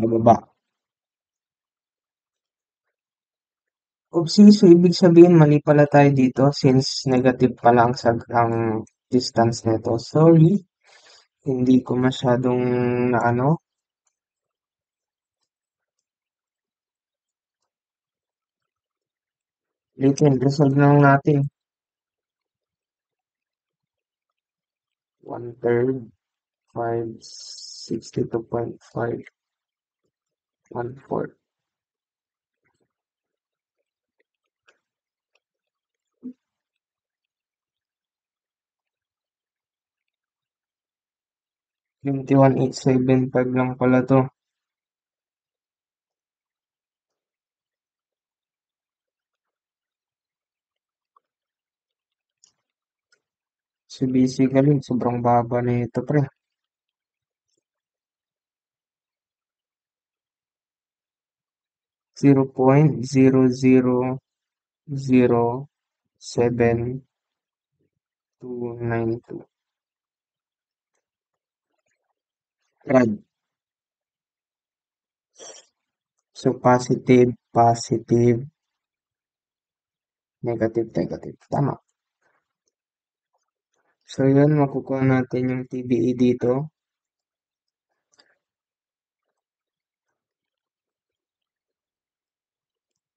mababa. Oopsie, so ibig sabihin mali pala tayo dito since negative pala ang distance nito. Sorry, hindi ko masyadong na ano. Ulitin, resolve na lang natin. 1/3, 562.5, 1/4. Yung 21,875 lang pala to. So basically, sobrang baba na ito, pre. 0.0007292. Rad. So positive, positive, negative, negative. Tama. So yun, makukuha natin yung TBE dito.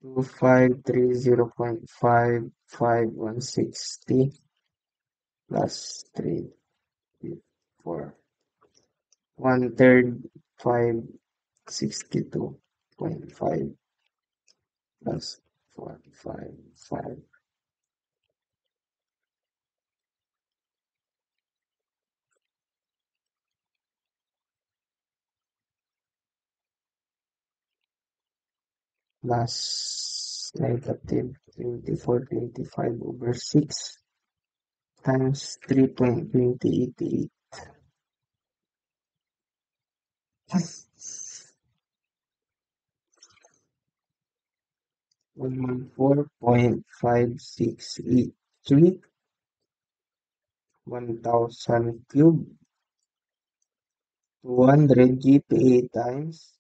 2530.5516 plus 3, 1/3, 562.5 plus 455 plus negative 2425/6 times 3.2088. 114.5683, 1,000 cube, 200 GPA times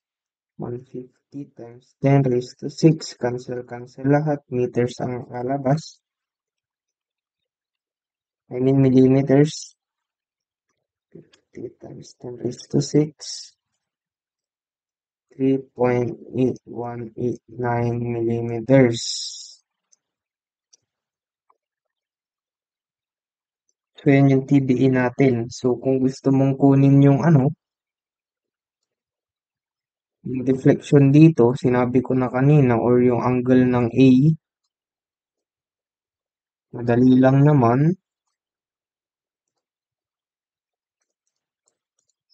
150 times 10 raised to 6. Cancel, cancel lahat. Meters ang lalabas. I mean millimeters. 50 times 10 raised to 6. 3.8189 millimeters. So, yan yung TBE natin. So, kung gusto mong kunin yung yung deflection dito, sinabi ko na kanina, or yung angle ng A, madali lang naman.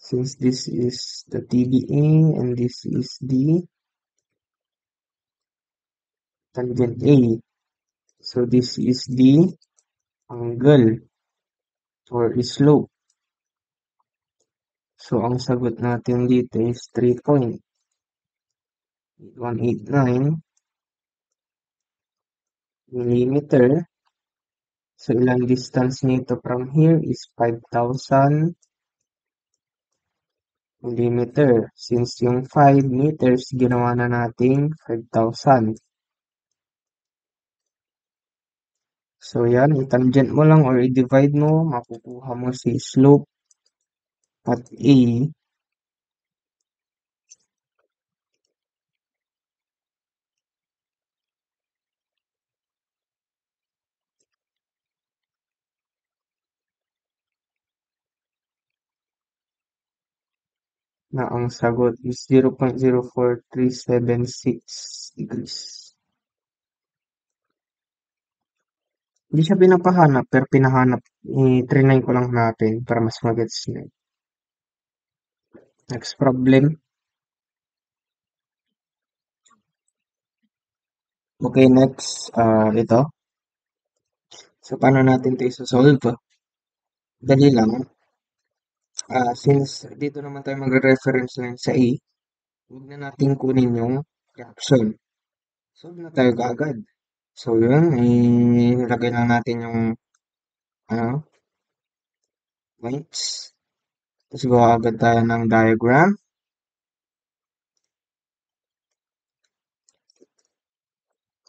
Since this is the TBA and this is the tangent A. So, this is the angle or slope. So, ang sagot natin dito is 3.189 millimeter. So, ilang distance nito from here is 5,000 millimeter. Since yung 5 meters, ginawa na natin 5,000. So, yan. I-tangent mo lang or i-divide mo. Makukuha mo si slope at A na ang sagot is 0.04376 degrees. Hindi siya pinapahanap, pero pinahanap. I-trinay ko lang natin para mas magets nyo. Next problem. Okay, next. Ito. So, paano natin ito isosolve? Dali lang. Since dito naman tayo magre-reference lang sa A, huwag na natin kunin yung reaction. Solve na tayo kaagad. So yun, ilagay lang natin yung ano, points. Tapos gawa agad tayo ng diagram.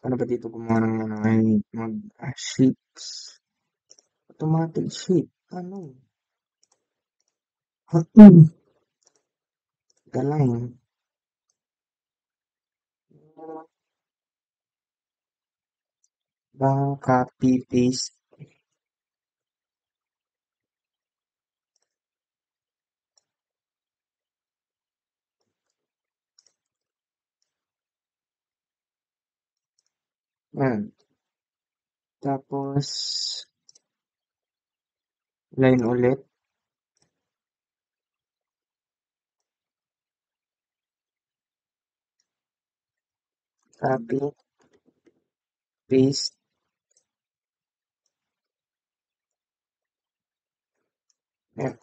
Ano ba dito gumawa ng ano, ay sheets. Automatic sheet. Ano? Galing. Ba, copy, paste. Yan. Tapos, line ulit. Copy, paste. Yan.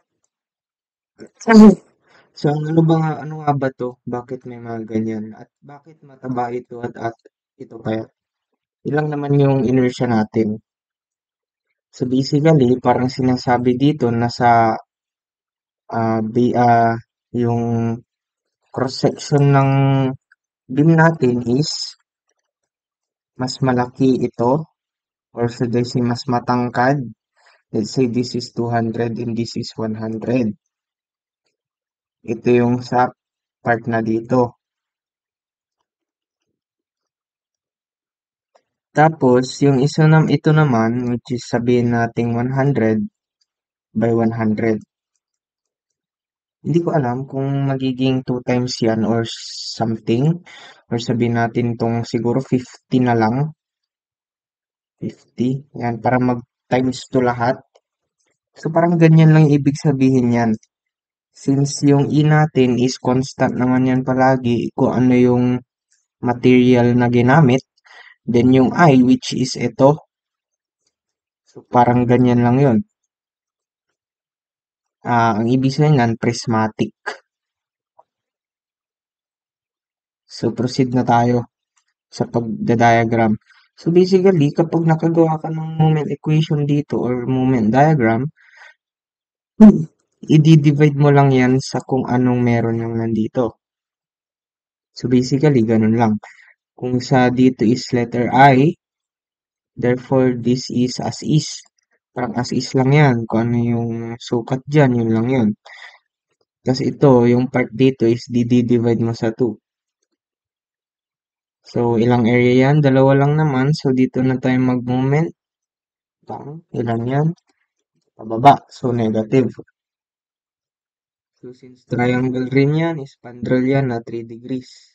So, ano nga ba to? Bakit may mga ganyan? At bakit mataba ito at ito kaya? Ilang naman yung inertia natin. So, basically, parang sinasabi dito na sa yung cross-section ng beam natin is mas malaki ito or should I say mas matangkad. Let's say this is 200 and this is 100. Ito yung sa part na dito. Tapos, yung ito naman, which is sabihin nating 100 by 100. Hindi ko alam kung magiging 2 times yan or something. Or sabihin natin tong siguro 50 na lang. 50. Yan, para mag times to lahat. So, parang ganyan lang ibig sabihin yan. Since yung E natin is constant naman yan palagi, kung ano yung material na ginamit, then yung I, which is ito, so parang ganyan lang yun. Ang ibig sabihin yan, prismatic. So, proceed na tayo sa pagda-diagram. So, basically, kapag nakagawa ka ng moment equation dito or moment diagram, i-divide mo lang yan sa kung anong meron yung nandito. So, basically, ganun lang. Kung sa dito is letter I, therefore, this is as is. Parang as is lang yan. Kung ano yung sukat dyan, yun lang yun. Tapos ito, yung part dito is di-divide mo sa 2. So, ilang area yan? Dalawa lang naman. So, dito na tayo mag-moment. Ilan yan? Pababa. So, negative. So, since triangle rin yan, spandrel yan na 3 degrees.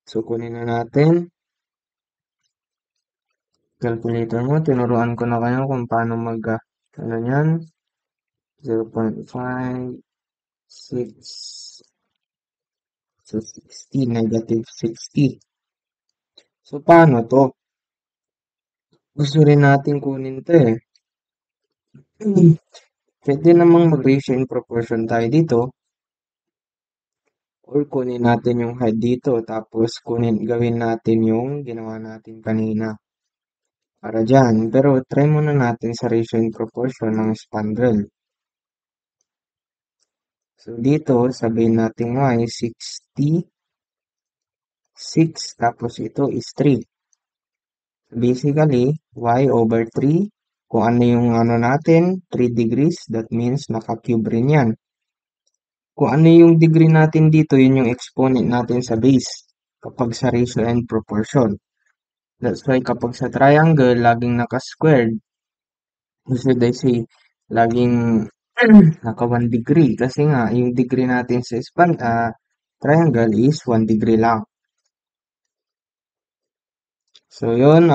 So, kunin na natin. Calculator mo. Tinuruan ko na kayo kung paano ano yan. 0.5, 6, so 60, negative 60. So, paano to? Gusto rin natin kunin to eh. Pwede namang mag-ratio in proportion tayo dito. Or kunin natin yung height dito. Tapos gawin natin yung ginawa natin kanina. Para dyan. Pero try muna natin sa ratio in proportion ng spandrel. So dito, sabihin natin y 66. Tapos ito is 3. Basically, y over 3. Kung ano yung ano natin, 3 degrees. That means naka-cube rin yan. Kung ano yung degree natin dito, yun yung exponent natin sa base kapag sa ratio and proportion. That's why kapag sa triangle, laging naka-squared, should I say, laging naka 1 degree. Kasi nga, yung degree natin sa triangle is 1 degree lang. So, yun,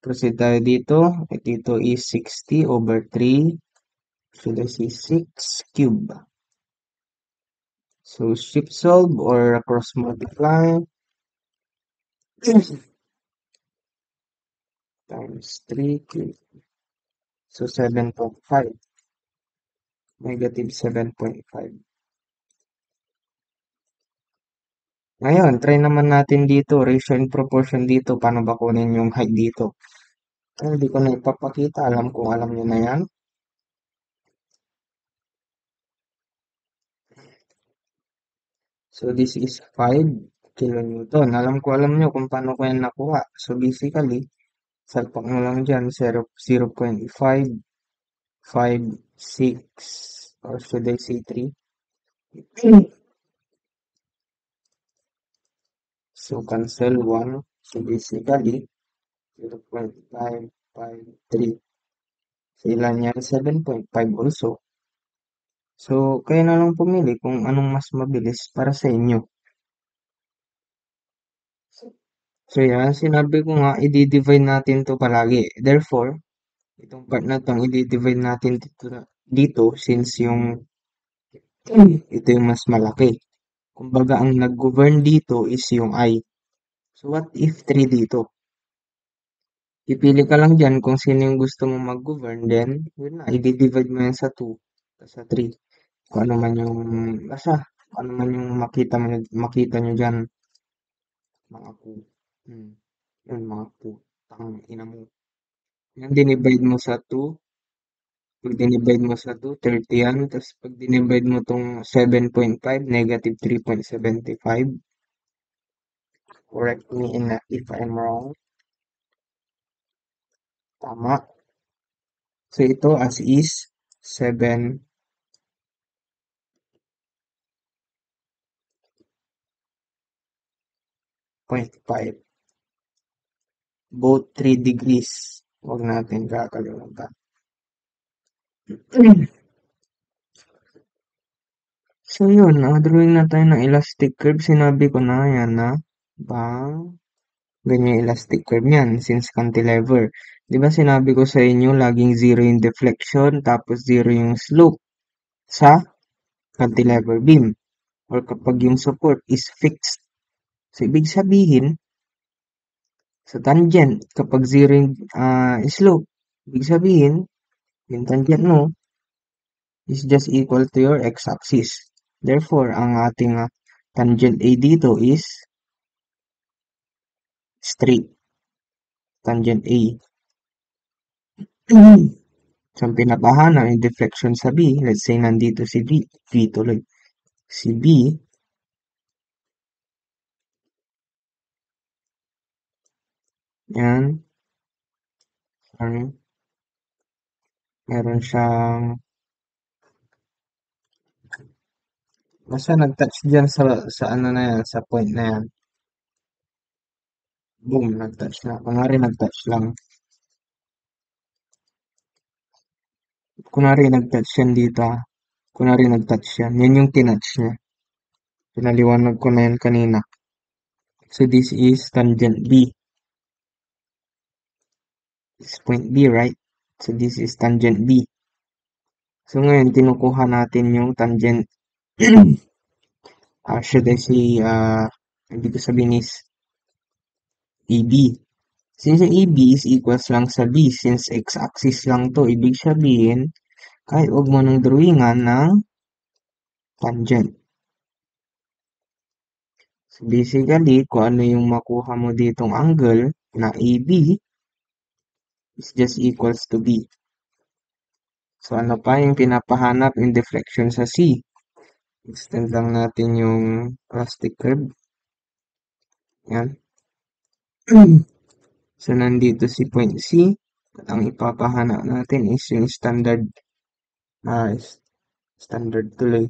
proceed tayo dito. Dito is 60 over 3. Should I say 6 cube? So, shift solve or cross multiply times 3 cube. So, 7.5. Negative 7.5. Ngayon, try naman natin dito, ratio and proportion dito. Paano ba kunin yung height dito? Hindi ko na ipapakita. Alam kung alam nyo na yan. So, this is 5 kilonewton. Alam nyo kung paano ko yan nakuha. So, basically, salpak mo lang dyan, 0.556, or should I say 3? So, cancel 1. So, basically, 0.553. So, ilan yan? 7.5 also. So, kaya na lang pumili kung anong mas mabilis para sa inyo. So, yan. Sinabi ko nga, i-divide natin to palagi. Therefore, itong part na itong i-divide natin dito since yung ito yung mas malaki. Kumbaga, ang nag-govern dito is yung I. So, what if 3 dito? Pipili ka lang dyan kung sino yung gusto mo mag-govern. Then, yun na, i-divide mo yan sa 2, sa 3. Kung ano man yung, basta, kung ano man yung makita nyo dyan, mga po. Yun, mga po. Tang ina mo. Yan, dinivide mo sa 2. Pag dinivide mo sa 2, 30 yan. Tapos pag dinivide mo tong 7.5, negative 3.75. Correct me if I'm wrong. Tama. So ito as is 7.5. Both 3 degrees. Huwag natin kakalimutan. So yun, drawing na tayo ng elastic curve. Sinabi ko na yan na bang ganyan yung elastic curve niyan since cantilever. Di ba sinabi ko sa inyo laging 0 yung deflection tapos 0 yung slope sa cantilever beam or kapag yung support is fixed. So ibig sabihin sa tangent kapag 0 yung slope, ibig sabihin yung tangent mo is just equal to your x-axis. Therefore, ang ating tangent A dito is straight tangent A. So, ang pinapahana yung deflection sa B, let's say nandito si V tuloy. Si B, yan, ang meron siyang, basta nag-touch dyan sa ano na yan, sa point na yan. Boom, nag-touch na. Kunwari nag-touch lang. Kunwari nag-touch yan dito. Kunwari nag-touch yan. Yan yung tinouch niya. Pinaliwanag ko na yan kanina. So, this is tangent B. This is point B, right? So, this is tangent B. So, ngayon, kinukuha natin yung tangent, should I say, hindi ko sabihin is AB. Since yung AB is equals lang sa B, since x-axis lang to, ibig sabihin, kahit huwag mo nang drawingan ng tangent. So, basically, kung ano yung makuha mo ditong angle na AB is just equals to B. So, ano pa yung pinapahanap yung deflection sa C? Extend lang natin yung plastic curve. Yan. So, nandito si point C. At ang ipapahanap natin is yung uh, standard tuloy.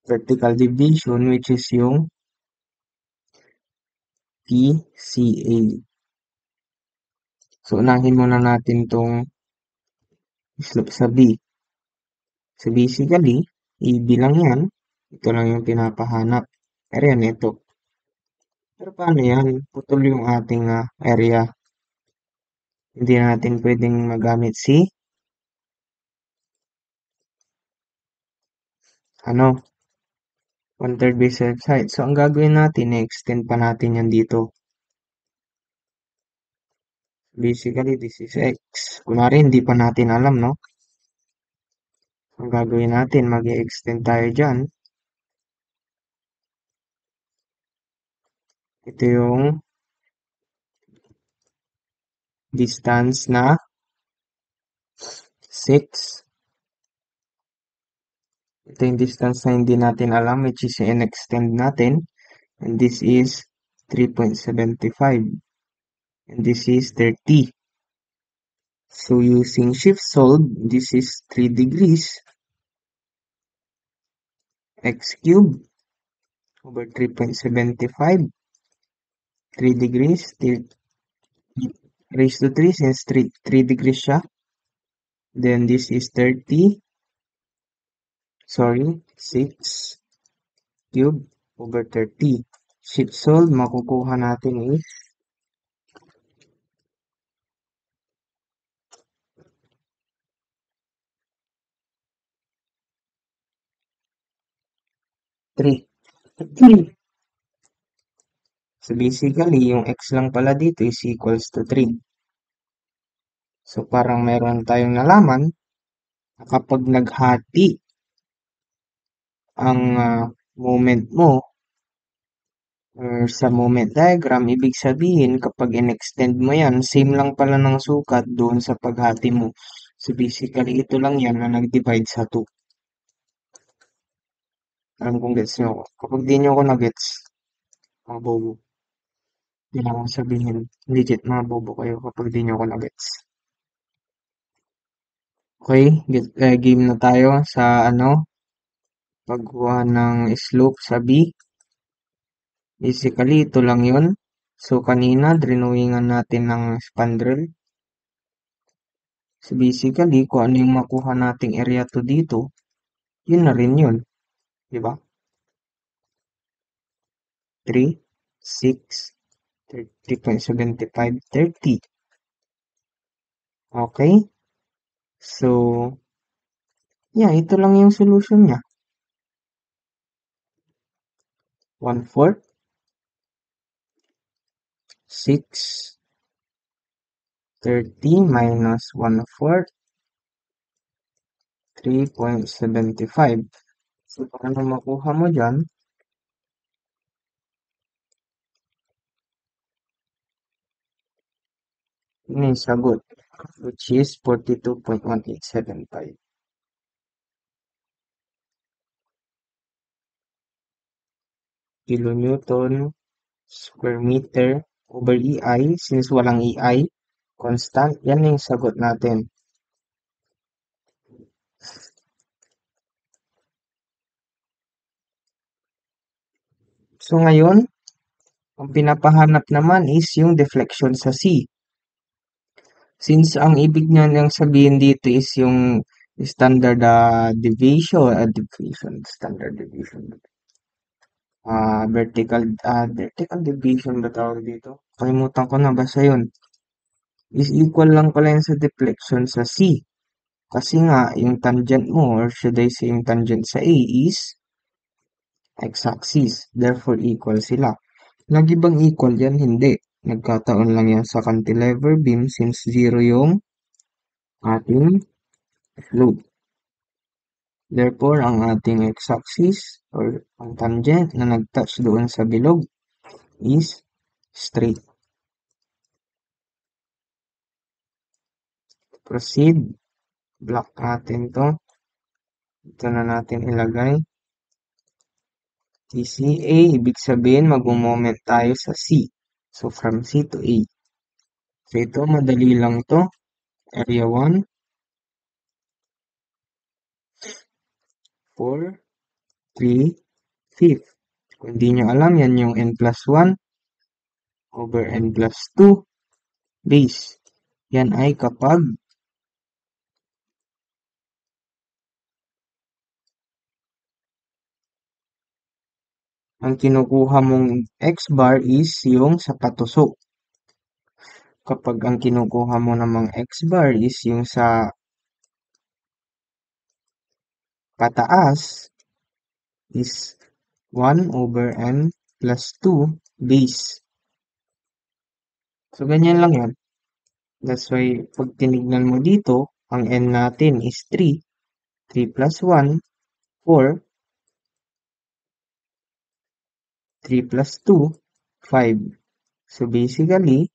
Vertical division, which is yung PCA. So, unahin muna natin tong slope sa B. So, basically, AB lang yan. Ito lang yung pinapahanap. Pero yan, ito. Pero paano yan? Putol yung ating area. Hindi natin pwedeng magamit si, ano, 1/3 base height. So, ang gagawin natin, extend pa natin yan dito. Basically, this is X. Kunwari, hindi pa natin alam, no? Ang gagawin natin, mag-extend tayo dyan. Ito yung distance na 6. Ito yung distance na hindi natin alam, which is in-extend natin. And this is 3.75. And this is 30. So using shift solve, this is 3 degrees x cubed over 3.75. 3 degrees raised to 3 since 3 degrees siya. Then this is 6 cubed over 30. Shift solve, makukuha natin is 3. So basically, yung x lang pala dito is equals to 3. So parang meron tayong nalaman na kapag naghati ang moment mo or sa moment diagram, ibig sabihin kapag in-extend mo yan, same lang pala ng sukat doon sa paghati mo. So basically, ito lang yan na nag-divide sa 2. Alam kong gets nyo ako. Kapag di nyo ako na-gets, mga bobo. Hindi na akong sabihin. Legit mga bobo kayo kapag di nyo ako na-gets. Okay, game na tayo sa pagkuha ng slope sa B. Basically, ito lang yun. So, kanina, drawingan natin ng spandrel. So, basically, kung ano yung makuha nating area to dito, yun na rin yun. Diba? 3, 6, 30.75, 30. Okay? So, yeah, ito lang yung solution niya. 1/4, 6, 30 minus 1/4, 3.75. So, paano makuha mo dyan? Yun yung sagot, which is 42.1875. Kilonewton square meter over EI. Since walang EI, constant. Yan yung sagot natin. So ngayon, ang pinapahanap naman is yung deflection sa C. Since ang ibig niya nang sabihin dito is yung standard deviation, standard deviation. Vertical deviation ba tawag dito? Kalimutan ko na, basta yun. Is equal lang pala yun sa deflection sa C. Kasi nga, yung tangent mo, or should I say yung tangent sa A is x-axis. Therefore, equal sila. Lagi bang equal yan? Hindi. Nagkataon lang yan sa cantilever beam since 0 yung ating slope. Therefore, ang ating x-axis or ang tangent na nag-touch doon sa bilog is straight. Proceed. Block natin to. Ito na natin ilagay. TCA, ibig sabihin mag-moment tayo sa C. So, from C to A. So, ito, madali lang to. Area 1, 4, 3, 5. Kung di nyo alam, yan yung n plus 1 over n plus 2 base. Yan ay kapag ang kinukuha mong x bar is yung sa patusok. Kapag ang kinukuha mo namang x bar is yung sa pataas is 1 over n plus 2 base. So, ganyan lang yan. That's why, pag tinignan mo dito, ang n natin is 3. 3 plus 1, 4. 3 plus 2, 5. So basically,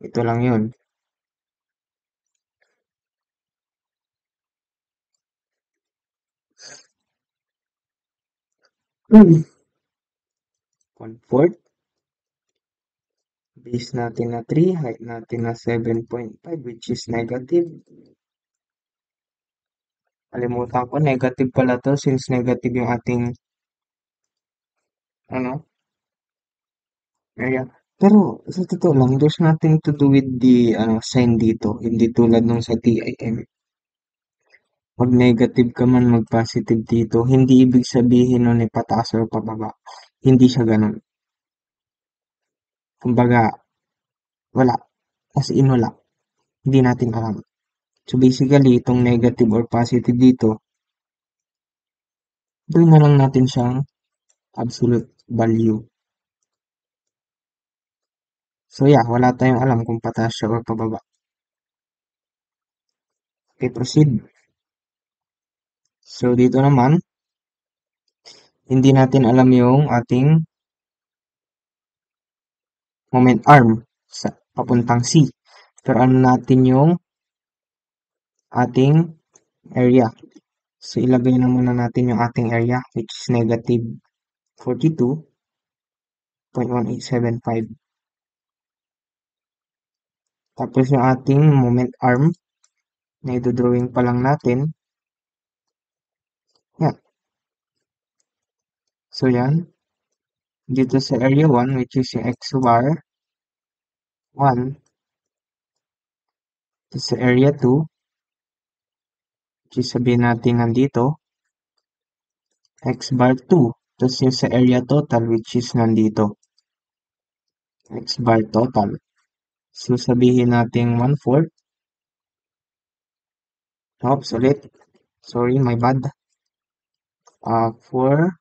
ito lang yun. Hmm. 1/4. Base natin na 3, height natin na 7.5 which is negative. Kalimutan ko, negative pala to since negative yung ating ano, area. Pero sa totoo lang, there's nothing to do with the sign dito. Hindi tulad nung sa TIM. Pag negative ka man, mag-positive dito, hindi ibig sabihin nun ay pataas o pababa. Hindi siya ganun. Kumbaga, wala. As in wala. Hindi natin alam. So basically, itong negative or positive dito, doon na lang natin siyang absolute value. So yeah, wala tayong alam kung pataas siya or pababa. Okay, proceed. So dito naman, hindi natin alam yung ating moment arm sa papuntang C. Pero ano natin yung ating area. So ilagay na muna natin yung ating area which is negative 42.1875. Tapos yung ating moment arm na idodrawing pa lang natin. Yan. So yan. Dito sa area 1 which is yung x bar 1. Dito sa area 2 which is sabihin natin nandito x bar 2. Tapos yung sa area total which is nandito x bar total. So sabihin natin 1/4. Oops, ulit. Sorry, my bad. 4,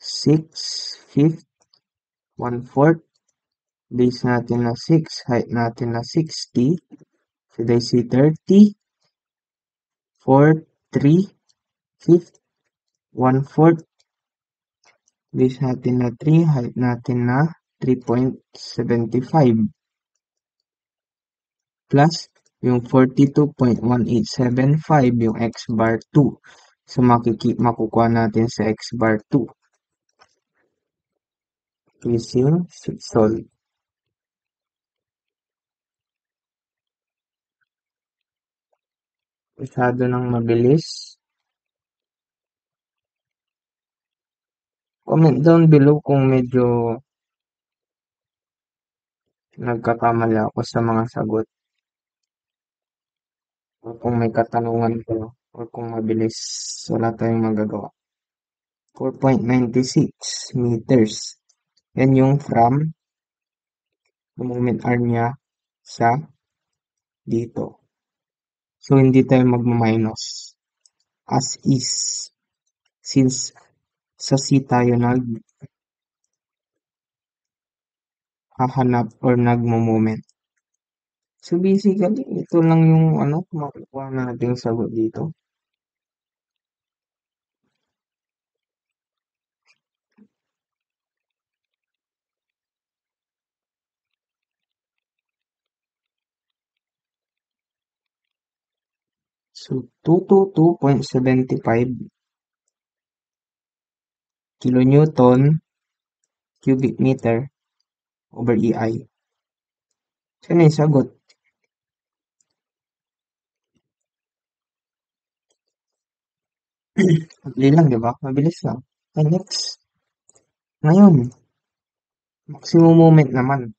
6, 5, 1/4. Base natin na 6, height natin na 60. Should I say 30? 4, 3, 5, 1/4. Base natin na 3, height natin na 3.75. Plus yung 42.1875 yung x bar 2. So makukuha natin sa x bar 2 using solve. Masyado nang mabilis. Comment down below kung medyo nagkakamali ako sa mga sagot o kung may katanungan ko o kung mabilis wala tayong magagawa. 4.96 meters. Yan yung from the moment arm niya sa dito. So hindi tayo magma-minus as is since sa C tayo naghahanap or nagmo-moment. So basically, ito lang yung makukuha nating sagot dito. So 222.75 kilonewton cubic meter over EI. So ano yung sagot? Madali lang, di ba? Mabilis lang. Okay, next. Ngayon, maximum moment naman.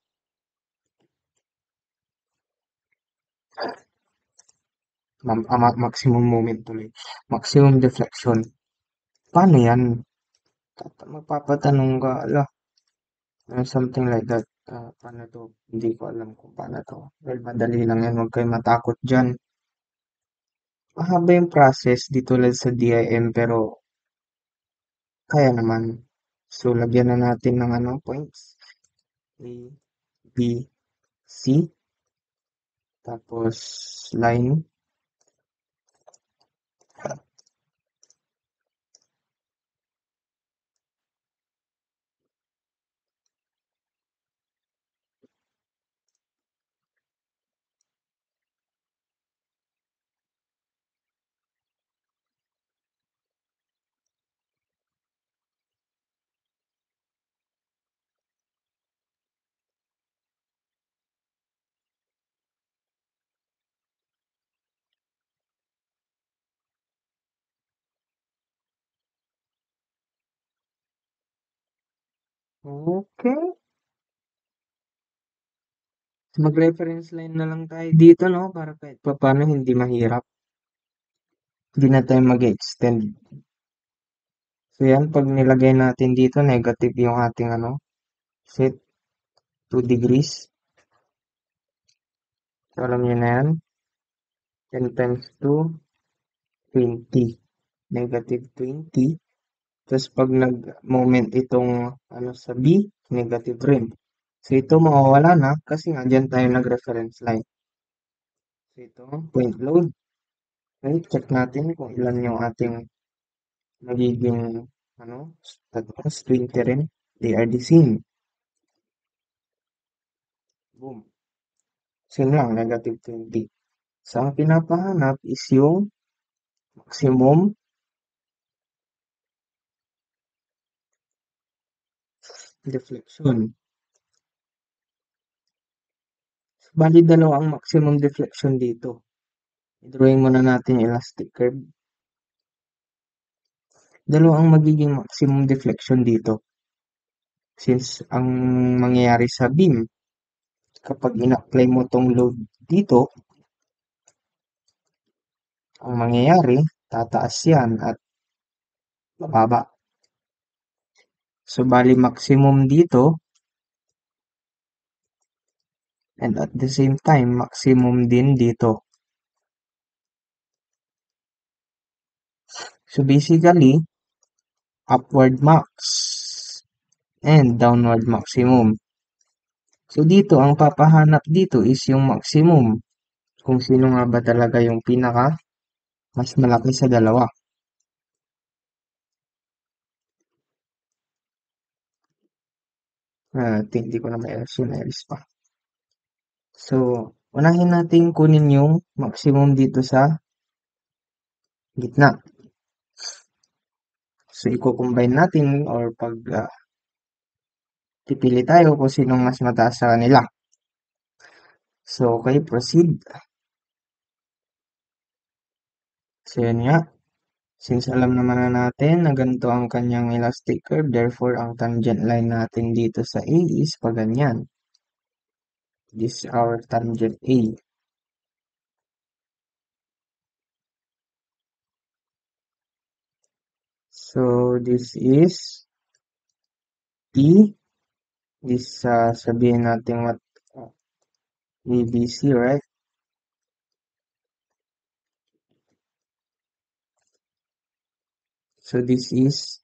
Maximum moment tuloy. Maximum deflection. Paano yan? Magpapatanong ka, ala, something like that. Paano to? Hindi ko alam kung paano to. Well, madali lang yan. Huwag kayo matakot dyan. Mahaba yung process di tulad sa DIM pero kaya naman. So, lagyan na natin ng points. A, B, C. Tapos, line. Okay. Mag-reference line na lang tayo dito, no? Para kahit papaano hindi mahirap. Hindi na tayo mag-extend. So yan, pag nilagay natin dito, negative yung ating ano, set 2 degrees. So alam niyo na yan. 10 times 2, 20. Negative 20. Tapos pag nag-moment itong ano sa B, negative rin. So ito mawawala na kasi nga dyan tayo nag-reference line. So ito, point load. Okay, check natin kung ilan yung ating magiging ano, tapos 20 rin. They are the same. Boom. Same lang, negative 20. So ang pinapahanap is yung maximum deflection. Bali dalawa ang maximum deflection dito. I-drawing muna natin yung elastic curve. Dalawa ang magiging maximum deflection dito. Since ang mangyayari sa beam, kapag in-apply mo tong load dito, ang mangyayari, tataas yan at bababa. So, bali maximum dito, and at the same time, maximum din dito. So, basically, upward max and downward maximum. So, dito, ang papahanap dito is yung maximum. Kung sino nga ba talaga yung pinaka mas malaki sa dalawa. Hindi ko na ma-erase yun, na-erase pa. So, unahin natin kunin yung maximum dito sa gitna. So, i-combine natin or pag pipili tayo kung sinong mas mataas sa kanila. So, okay, proceed. So, yun nga. Since alam naman na natin na ganito ang kanyang elastic curve, therefore, ang tangent line natin dito sa A is paganyan. This is our tangent A. So, this is E. This, sabihin natin what ABC, right? So, this is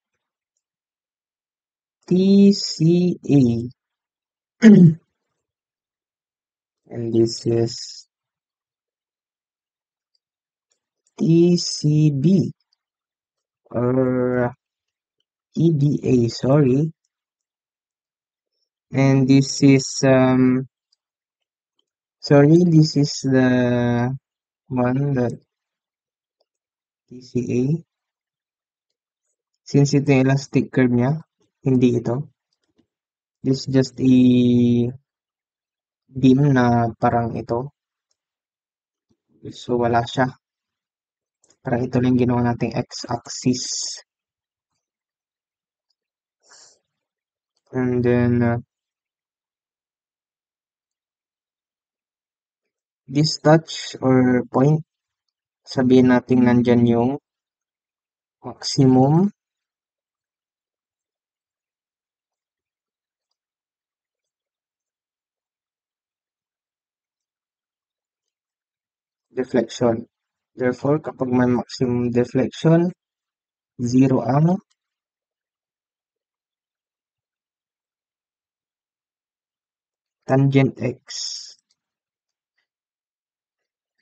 TCA. And this is TCB or EDA, sorry. And this is sorry, this is the one that TCA. Since ito yung elastic curve niya, hindi ito. This is just a beam na parang ito. So wala siya. Parang ito lang ginawa nating x-axis. And then this touch or point, sabihin natin nandyan yung maximum deflection. Therefore, kapag may maximum deflection, 0 ang tangent x.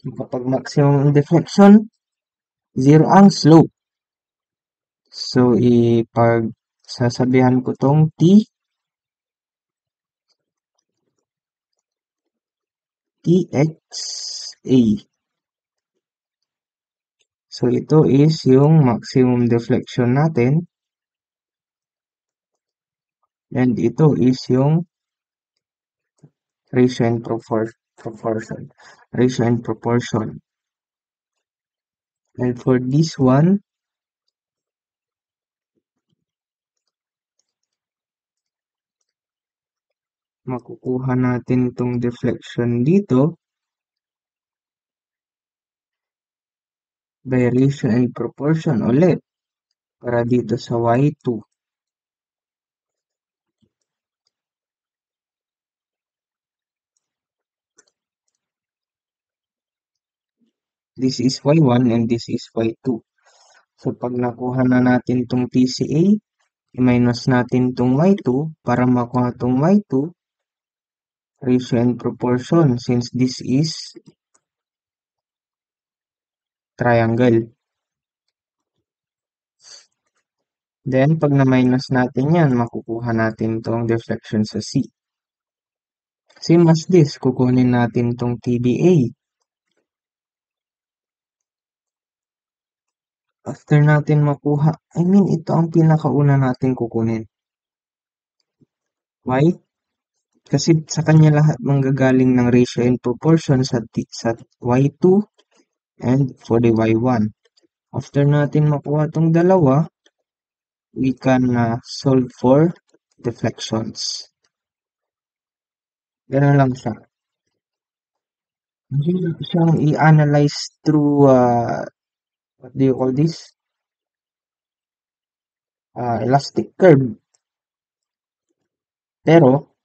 Kapag maximum deflection, 0 ang slope. So, ipag sasabihan ko tong TXA. So, ito is yung maximum deflection natin. And ito is yung ratio and proportion. Ratio and proportion. And for this one, Makukuha natin tong deflection dito by ratio and proportion ulit para dito sa y2. This is y1 and this is y2. So pag nakuha na natin tong TCA, i-minus natin tong y2 para makuha tong y2 ratio and proportion since this is triangle. Then pag na-minus natin yan, makukuha natin tong deflection sa C. Same as this, kukunin natin tong TBA. After natin makuha, ito ang pinakauna natin kukunin. Why? Kasi sa kanya lahat manggagaling ng ratio and proportion sa y2 and for the y1. After natin makuha tong dalawa, we can solve for deflections. Ganun lang siya. Hindi siyang i-analyze through, what do you call this? Elastic curve. Pero,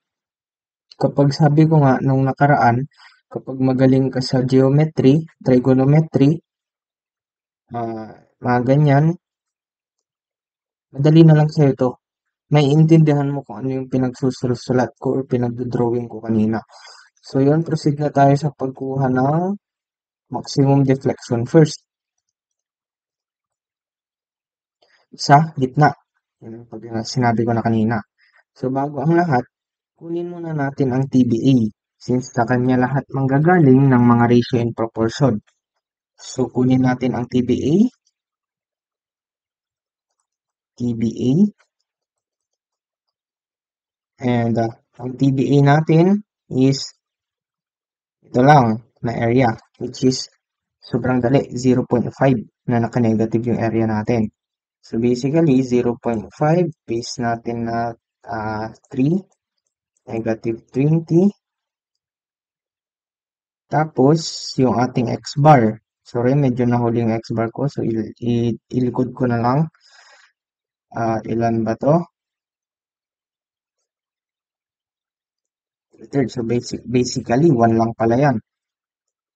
kapag sabi ko nga nung nakaraan, kapag magaling ka sa geometry, trigonometry, mga ganyan, madali na lang sa'yo to. Maiintindihan mo kung ano yung pinagsusulat ko or pinagdodrawing ko kanina. So, yun, proceed na tayo sa pagkuha ng maximum deflection first. Sa gitna. Yun ang sinabi ko na kanina. So, bago ang lahat, kunin muna natin ang TBA since sa kanya lahat manggagaling ng mga ratio and proportion. So, kunin natin ang TBA, and ang TBA natin is ito lang na area which is sobrang dali, 0.5 na naka-negative yung area natin. So, basically, 0.5 base natin na 3, negative 20. Tapos, yung ating x-bar. Sorry, medyo nahuli yung x-bar ko. So, ilikod ko na lang. Ilan ba to? So, basically, 1 lang pala yan.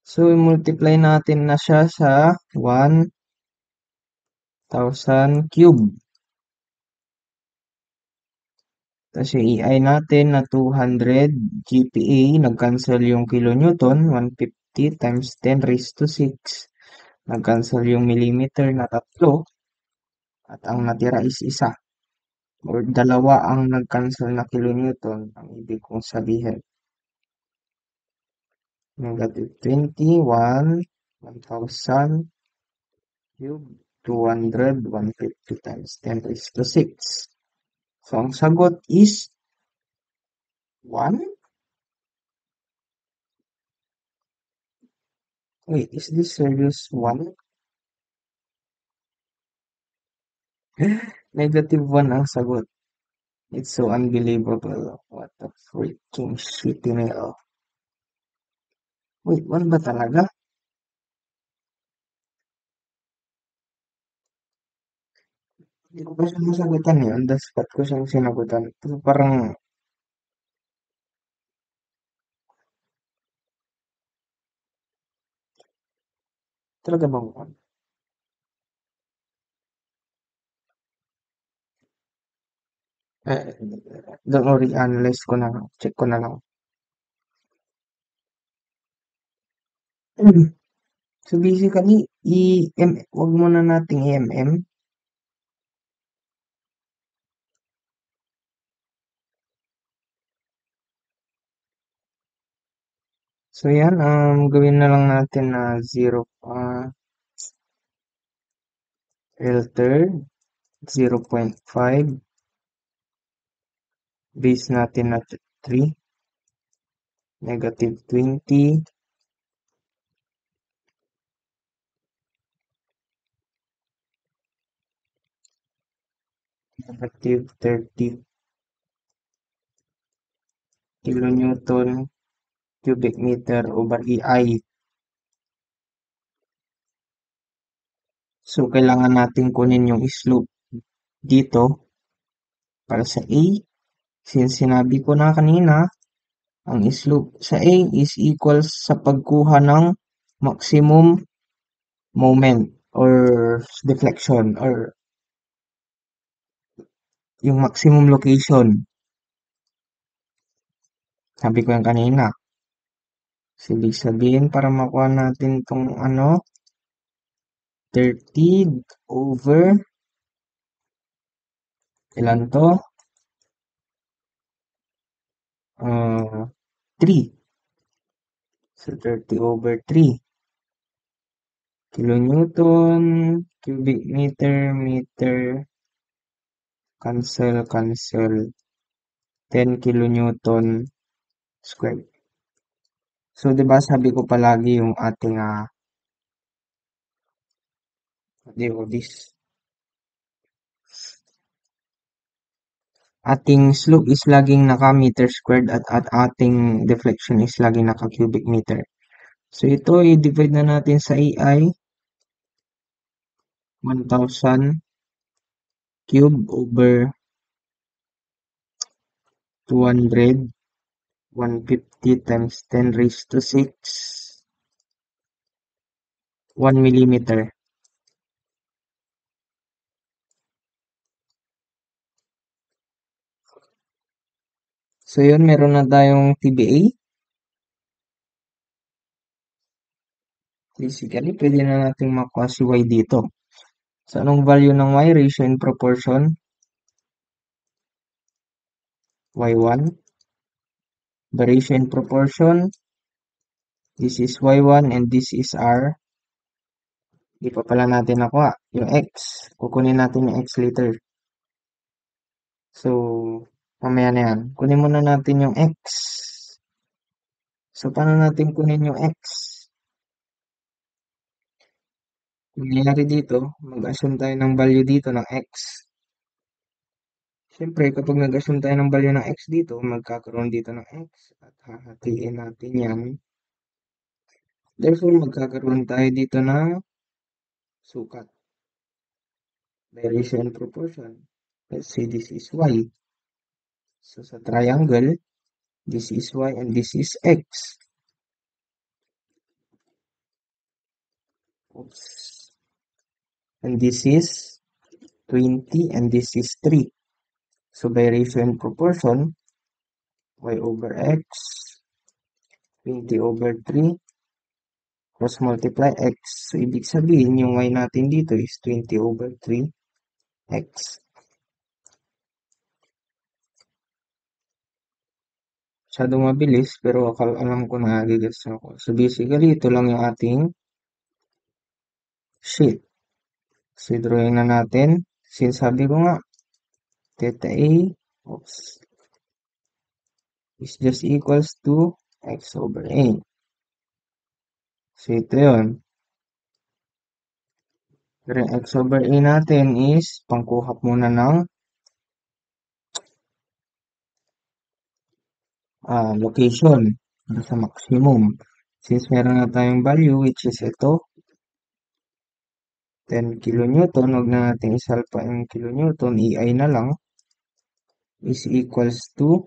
So, multiply natin na siya sa 1,000 cube. Tapos yung EI natin na 200 GPa, nag-cancel yung kilonewton, 150 times 10 raised to 6. Nag-cancel yung millimeter na 3, at ang natira is isa. Or dalawa ang nag-cancel na kilonewton, ang ibig kong sabihin. Negative 21, 1,000 cube, 200, 150 times 10 raised to 6. So, ang sagot is 1. Wait, is this serious 1? Negative 1 ang sagot. It's so unbelievable. What the freaking shit email. Wait, 1 ba talaga? Hindi ko pa siya nasagutan eh. On the spot ko siyang sinagutan. So, parang, talaga bang 1? Eh, don't worry, analyze ko na lang. Check ko na lang. So, basically, wag muna nating i-mm. So, yan, gawin na lang natin na 0, filter, 0.5, base natin na 3, negative 20, negative 30, kilonewton cubic meter over EI. So, kailangan natin kunin yung slope dito para sa A. Since sinabi ko na kanina, ang slope sa A is equals sa pagkuha ng maximum moment or deflection or yung maximum location. Sabi ko yan kanina. So, ibig sabihin para makuha natin itong 30 over ilan to? 3. So, 30 over 3. Kilonewton, cubic meter, meter, cancel, cancel. 10 kilonewton squared. So, 'di ba sabi ko palagi yung ating ating slope is laging naka meter squared at ating deflection is laging naka cubic meter. So, ito i-divide na natin sa AI 1,000 cube over 200 150 times 10 raised to 6 1 millimeter. So, yun, meron na tayong TBA. Basically, pwede na natin makuha si Y dito. So, anong value ng Y? Ratio in proportion. Y1. The ratio in proportion. This is Y1 and this is R. Di pa pala natin nakuha. Yung X. Kukunin natin yung X later. So, mamaya na yan. Kunin muna natin yung X. So, paano natin kunin yung X? Nangyayari dito, mag-assume tayo ng value dito ng X. Siyempre, kapag nag-assume tayo ng value ng X dito, magkakaroon dito ng X at hahatiin natin yan. Therefore, magkakaroon tayo dito ng sukat by ratio and proportion. Let's say this is Y. So, sa triangle, this is Y and this is X. Oops. And this is 20 and this is 3. So, by ratio and proportion, Y over X, 20 over 3, cross multiply X. So, ibig sabihin, yung Y natin dito is 20 over 3X. Masyadong mabilis, pero alam ko na gigets ako. So, basically, ito lang yung ating sheet. So, drawing na natin. Since sabi ko nga, theta A, is just equals to X over A. So, ito yun. Pero X over A natin is pangkuhap muna ng location sa maximum. Since meron na tayong value, which is ito, 10 kilonewton, huwag na natin isalpa yung kilonewton, EI na lang, is equals to,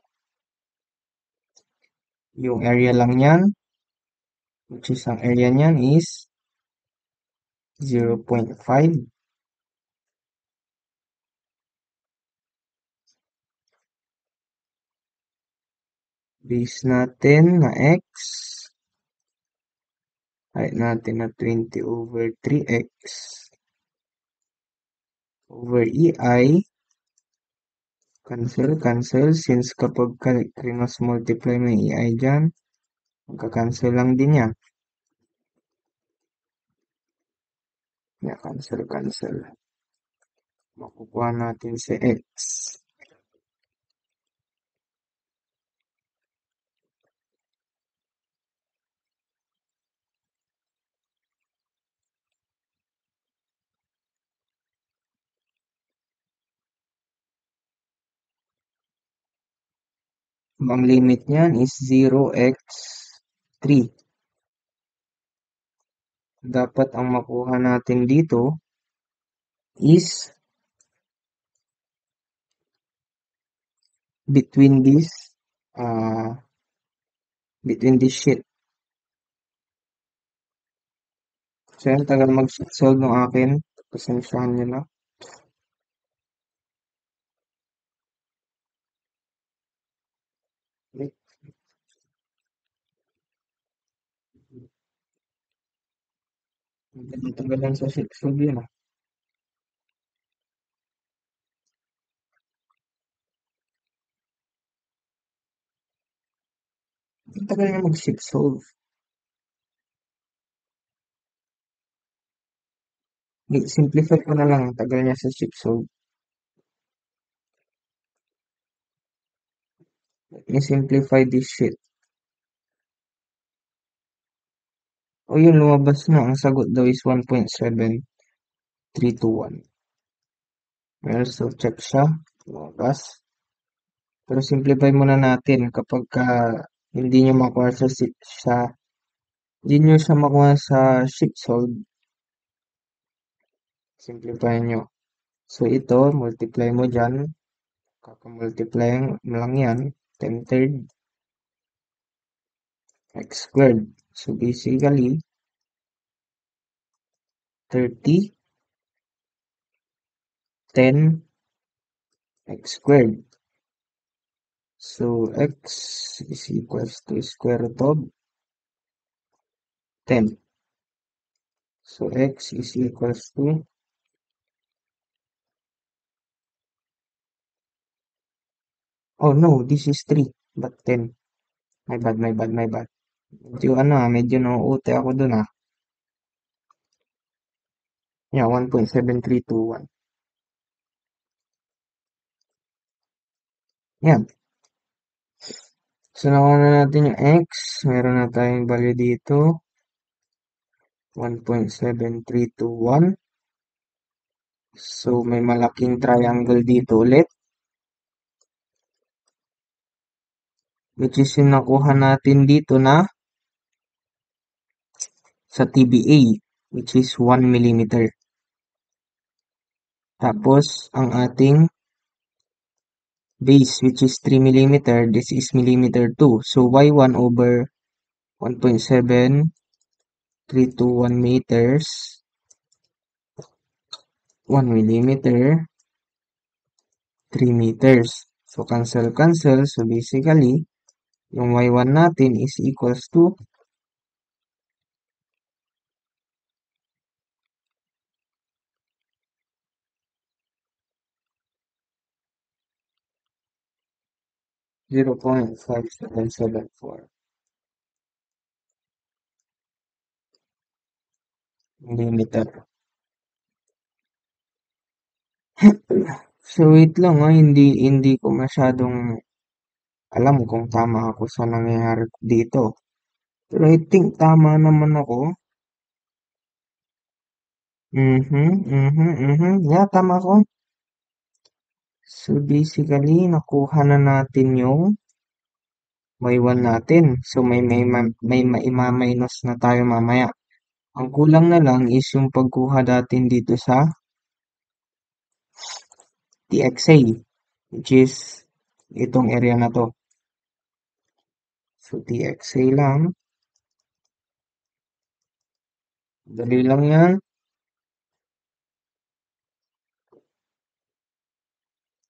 yung area lang yan, which is ang area niyan is 0.5 base natin na X, height natin na 20 over 3X over EI, cancel, cancel, since kapag cross multiply mo yung EI dyan, magka-cancel lang din yan. Cancel, cancel. Makukuha natin si X. Ang limit niyan is 0x3. Dapat ang makuha natin dito is between this uh, between this sheet. So yan, tagal mag-solve ng akin. Pasensyahan nyo na. Ang tagal lang sa sheet solve yun. Ang tagal niya mag-sheet solve. Simplify ko na lang. Ang tagal niya sa sheet solve. Let me simplify this sheet. O yun, lumabas na. Ang sagot daw is 1.7321. Well, so check siya. Lumabas. Pero simplify muna natin kapag hindi nyo makuha hindi nyo siya makuha sa sheet solve. Simplify nyo. So ito, multiply mo dyan. Kakamultiply mo lang yan. 10 third x squared. So basically, 30, 10 x squared. So x is equals to square root of 10. So x is equals to, oh no, this is 3, but 10. My bad. Medyo nauute ako dun ah. Yeah, 1.7321. Yan. So nakuha na natin yung x. Meron na tayong value dito. 1.7321. So may malaking triangle dito ulit. Which is yung nakuha natin dito na sa TBA. Which is 1 millimeter. Tapos ang ating base which is 3 millimeter. This is millimeter 2. So y1 over 1.7321 meters. 1 millimeter. 3 meters. So cancel. So basically, yung y1 natin is equals to 0.5774 millimeter. So wait lang hindi ko masyadong alam kung tama ako sa nangyayari dito. Pero I think tama naman ako. Yeah, tama ako. So basically, nakuha na natin yung y1 natin. So may maima-minus na tayo mamaya. Ang kulang na lang is yung pagkuha natin dito sa TXA, which is itong area na to. So TXA lang. Dali lang yan.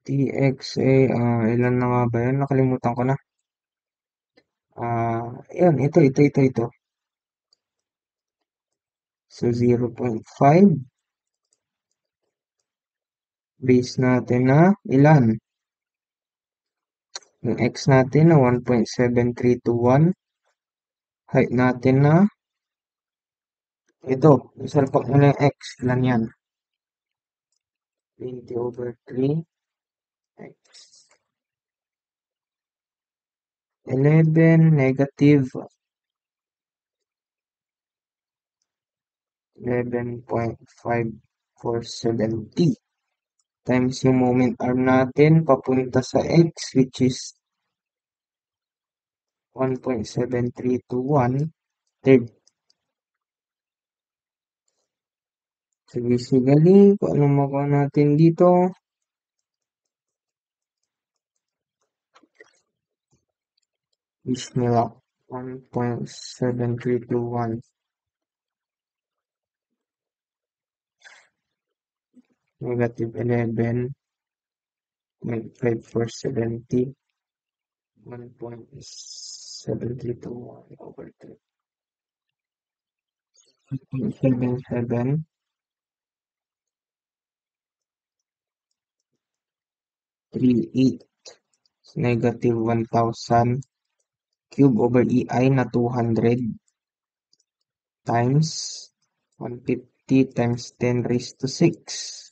TXA, ilan na nga ba yan? Nakalimutan ko na. Yan, ito. So 0.5. Base natin na ilan? Yung x natin na 1.7321. Height natin na ito. Isalpak mo na yung x. Ilan yan? 20 over 3 x. 11 negative 11.5470 times yung moment arm natin papunta sa x which is 1.7321 third. So basically, kung anong makuha natin dito, Bismillah, 1.7321 negative 11 multiplied for 70, 1.7321 over 3.7738 negative 1,000 cube over EI na 200 times 150 times 10 raised to 6.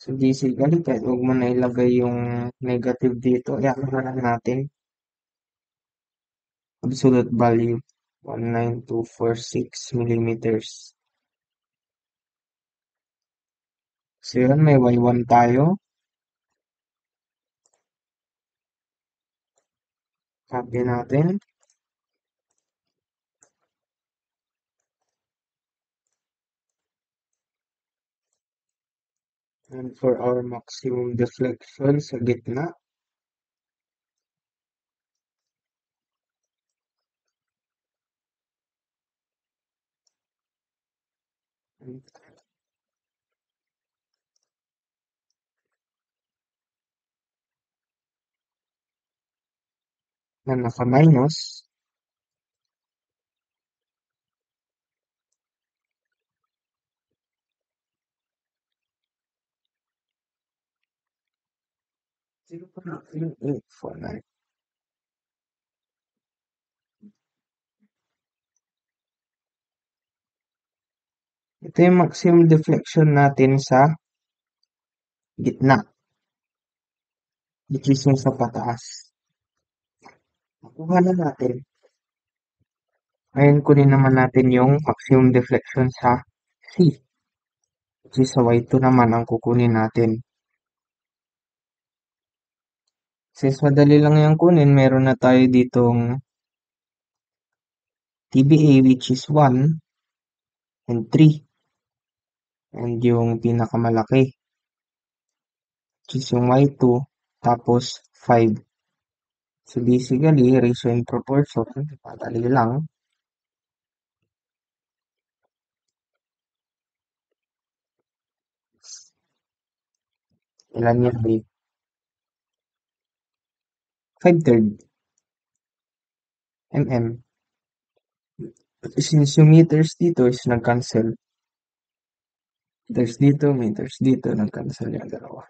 So basically, kahit huwag mo na ilagay yung negative dito, iyan na lang natin. Absolute value, 19246 millimeters. So yun, may y1 tayo. Copy natin. And for our maximum deflection sa gitna, na naka-minus, zero point 0.3849. Ito yung maximum deflection natin sa gitna, which is yung sa pataas. Nakuha na natin. Ngayon kunin naman natin yung maximum deflection sa C, which is sa Y2 naman ang kukunin natin. Since madali lang yung kunin, meron na tayo ditong TBA which is 1 and 3. And yung pinakamalaki, which is yung Y2, tapos 5. So basically, ratio in proportion, madali lang. Ilan yan eh? 5/3 mm. Since yung meters dito is nag-cancel. Meters dito, nag-cancel yung dalawa.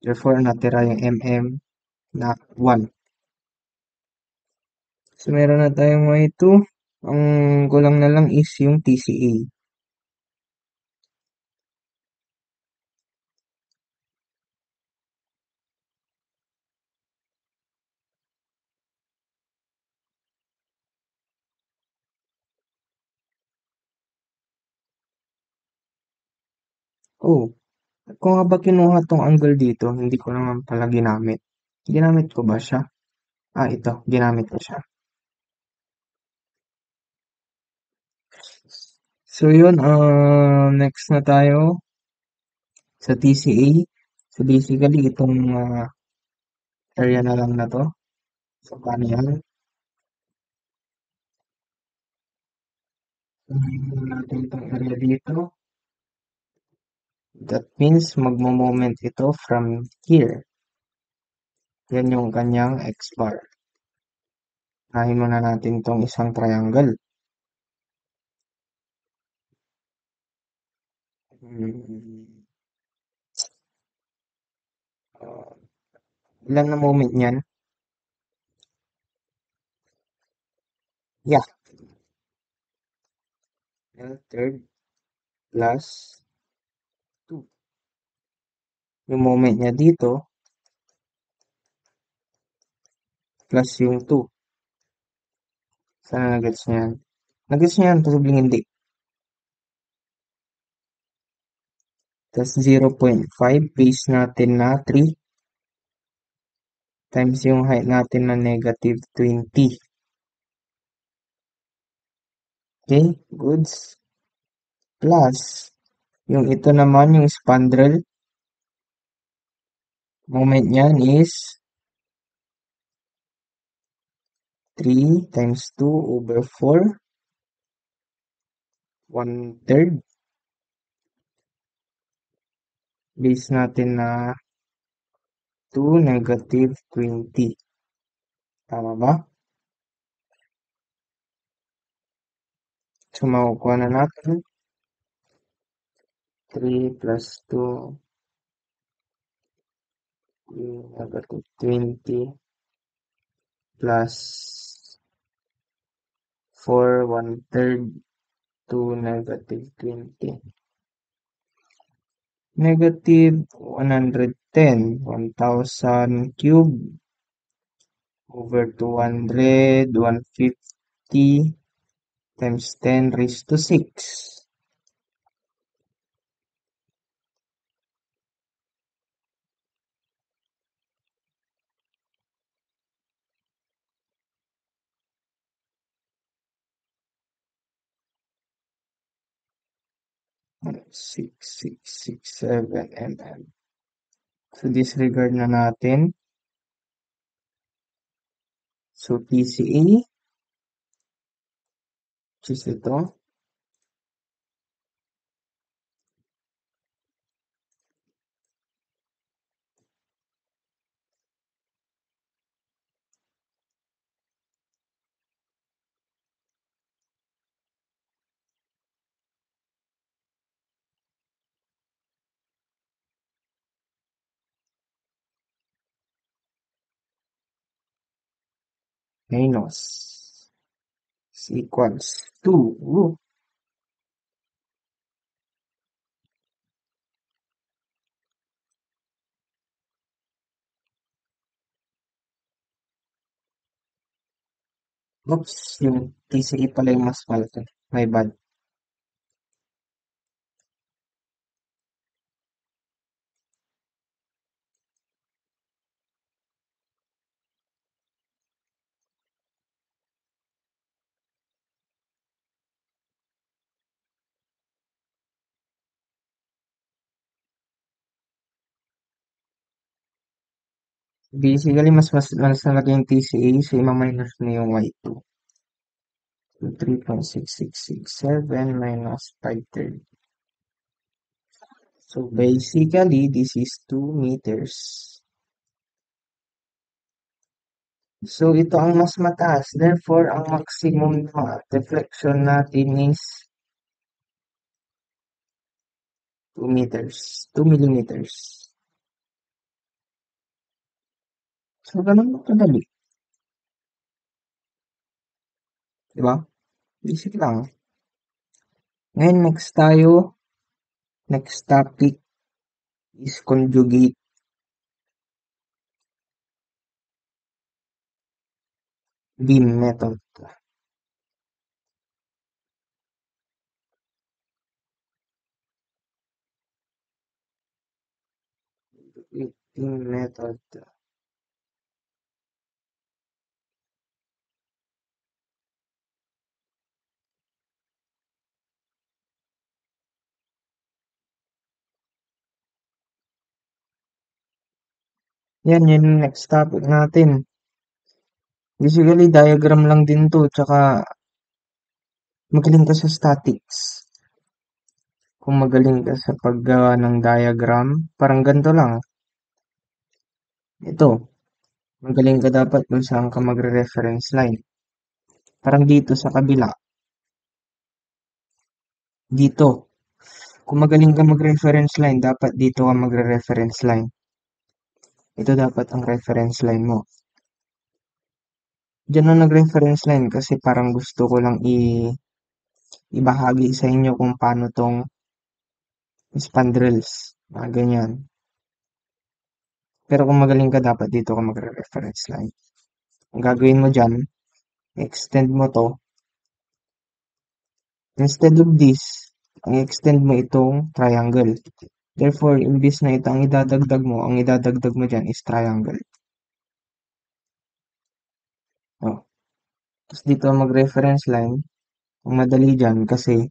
Therefore, natira yung mm na 1. So meron na tayong Y2. Ang kulang na lang is yung TCA. Oh, kung nga ba kinuha tong angle dito, hindi ko naman pala ginamit. Ginamit ko ba siya? Ah, ito. Ginamit ko siya. So yun, next na tayo sa TCA. So basically, itong area na lang na to. So paano yan? Tingnan natin itong area dito. That means magmo-moment ito from here. Yan yung kanyang x-bar. Unahin muna natin itong isang triangle. Uh, ilan na moment yan? Yeah. L3 plus 2. Yung moment niya dito plus yung 2. Sana nag-gets niya yan? Nag-gets niya yan, posibleng hindi. Tas 0.5, base natin na 3 times yung height natin na -20. Okay, goods. Plus, yung ito naman, yung spandrel, moment niyan is 3 times 2 over 4, 1/3. Base natin na 2, -20. Tama ba? So, makukuha na natin 3 plus 2, -20 plus 4, 1/3 to -20. -110, 1,000 cube over 200, 150 times 10 raised to 6. 6,667 mm. So, disregard na natin. So, PCA, which is ito, minus is equals to, oops, yung TCA pala yung mas malaki. My bad. Basically, mas malaki yung TCA, so ima-minus na yung Y2. So, 3.6667 minus 5/3. So, basically, this is 2 meters. So, ito ang mas mataas. Therefore, ang maximum deflection natin is 2 meters. 2 millimeters. So, ganun kadali. Diba? Basic lang. Ngayon, next topic is conjugate beam method. Beam method. Yan, yun yung next topic natin. Basically, diagram lang din to, tsaka magaling ka sa statics. Kung magaling ka sa paggawa ng diagram, parang ganito lang. Ito, magaling ka dapat kung saan ka magre-reference line. Parang dito sa kabila. Dito. Kung magaling ka mag-reference line, dapat dito ka magre-reference line. Ito dapat ang reference line mo. Diyan na nag-reference line kasi parang gusto ko lang ibahagi sa inyo kung paano tong spandrels. Mga ganyan. Pero kung magaling ka, dapat dito ka magre-reference line. Ang gagawin mo dyan, extend mo to. Instead of this, ang extend mo itong triangle. Therefore, imbis na ito ang idadagdag mo dyan is triangle. Oh. Tapos dito mag-reference line. Ang madali dyan kasi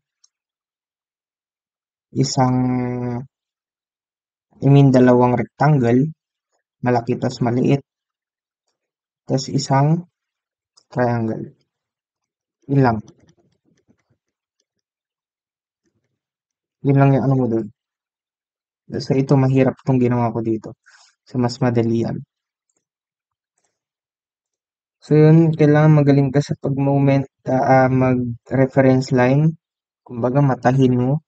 isang, dalawang rectangle, malaki tas maliit, tas isang triangle. Yun lang. Yun lang yung ano mo dun. So ito mahirap itong ginawa ko dito. So mas madali yan. So yun, kailangan magaling ka sa pag-moment, mag-reference line. Kumbaga matahin mo.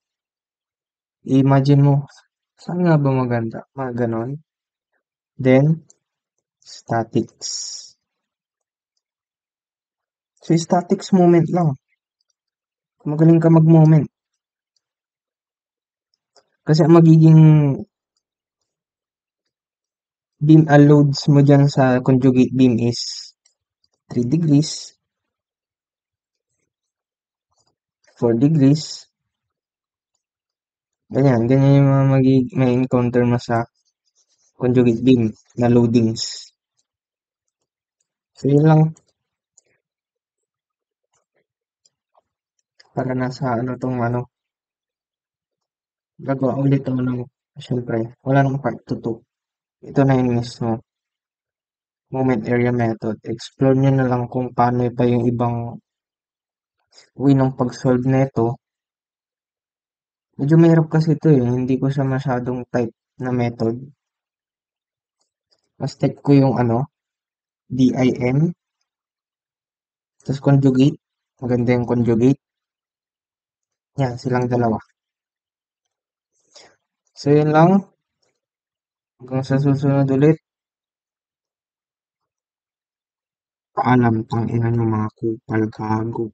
Imagine mo, saan nga ba maganda? Mga ganon. Then, statics. So statics moment lang. Magaling ka mag-moment. Kasi ang magiging beam loads mo dyan sa conjugate beam is 3 degrees, 4 degrees. Ganyan yung mga may encounter mo sa conjugate beam na loadings. So yun lang, para nasa ano tong ano, gagawa ulit ako ng, syempre, wala nang part 2. Ito na yung mismo, moment area method. Explore nyo na lang kung paano pa yung ibang way ng pag-solve nito. Medyo mahirap kasi ito eh, hindi ko siya masyadong type na method. Mas type ko yung ano, DIM, tapos conjugate. Maganda yung conjugate. Yan, silang dalawa. So yun lang, hanggang sa susunod ulit. Paalam, tangina ng mga kupal gago.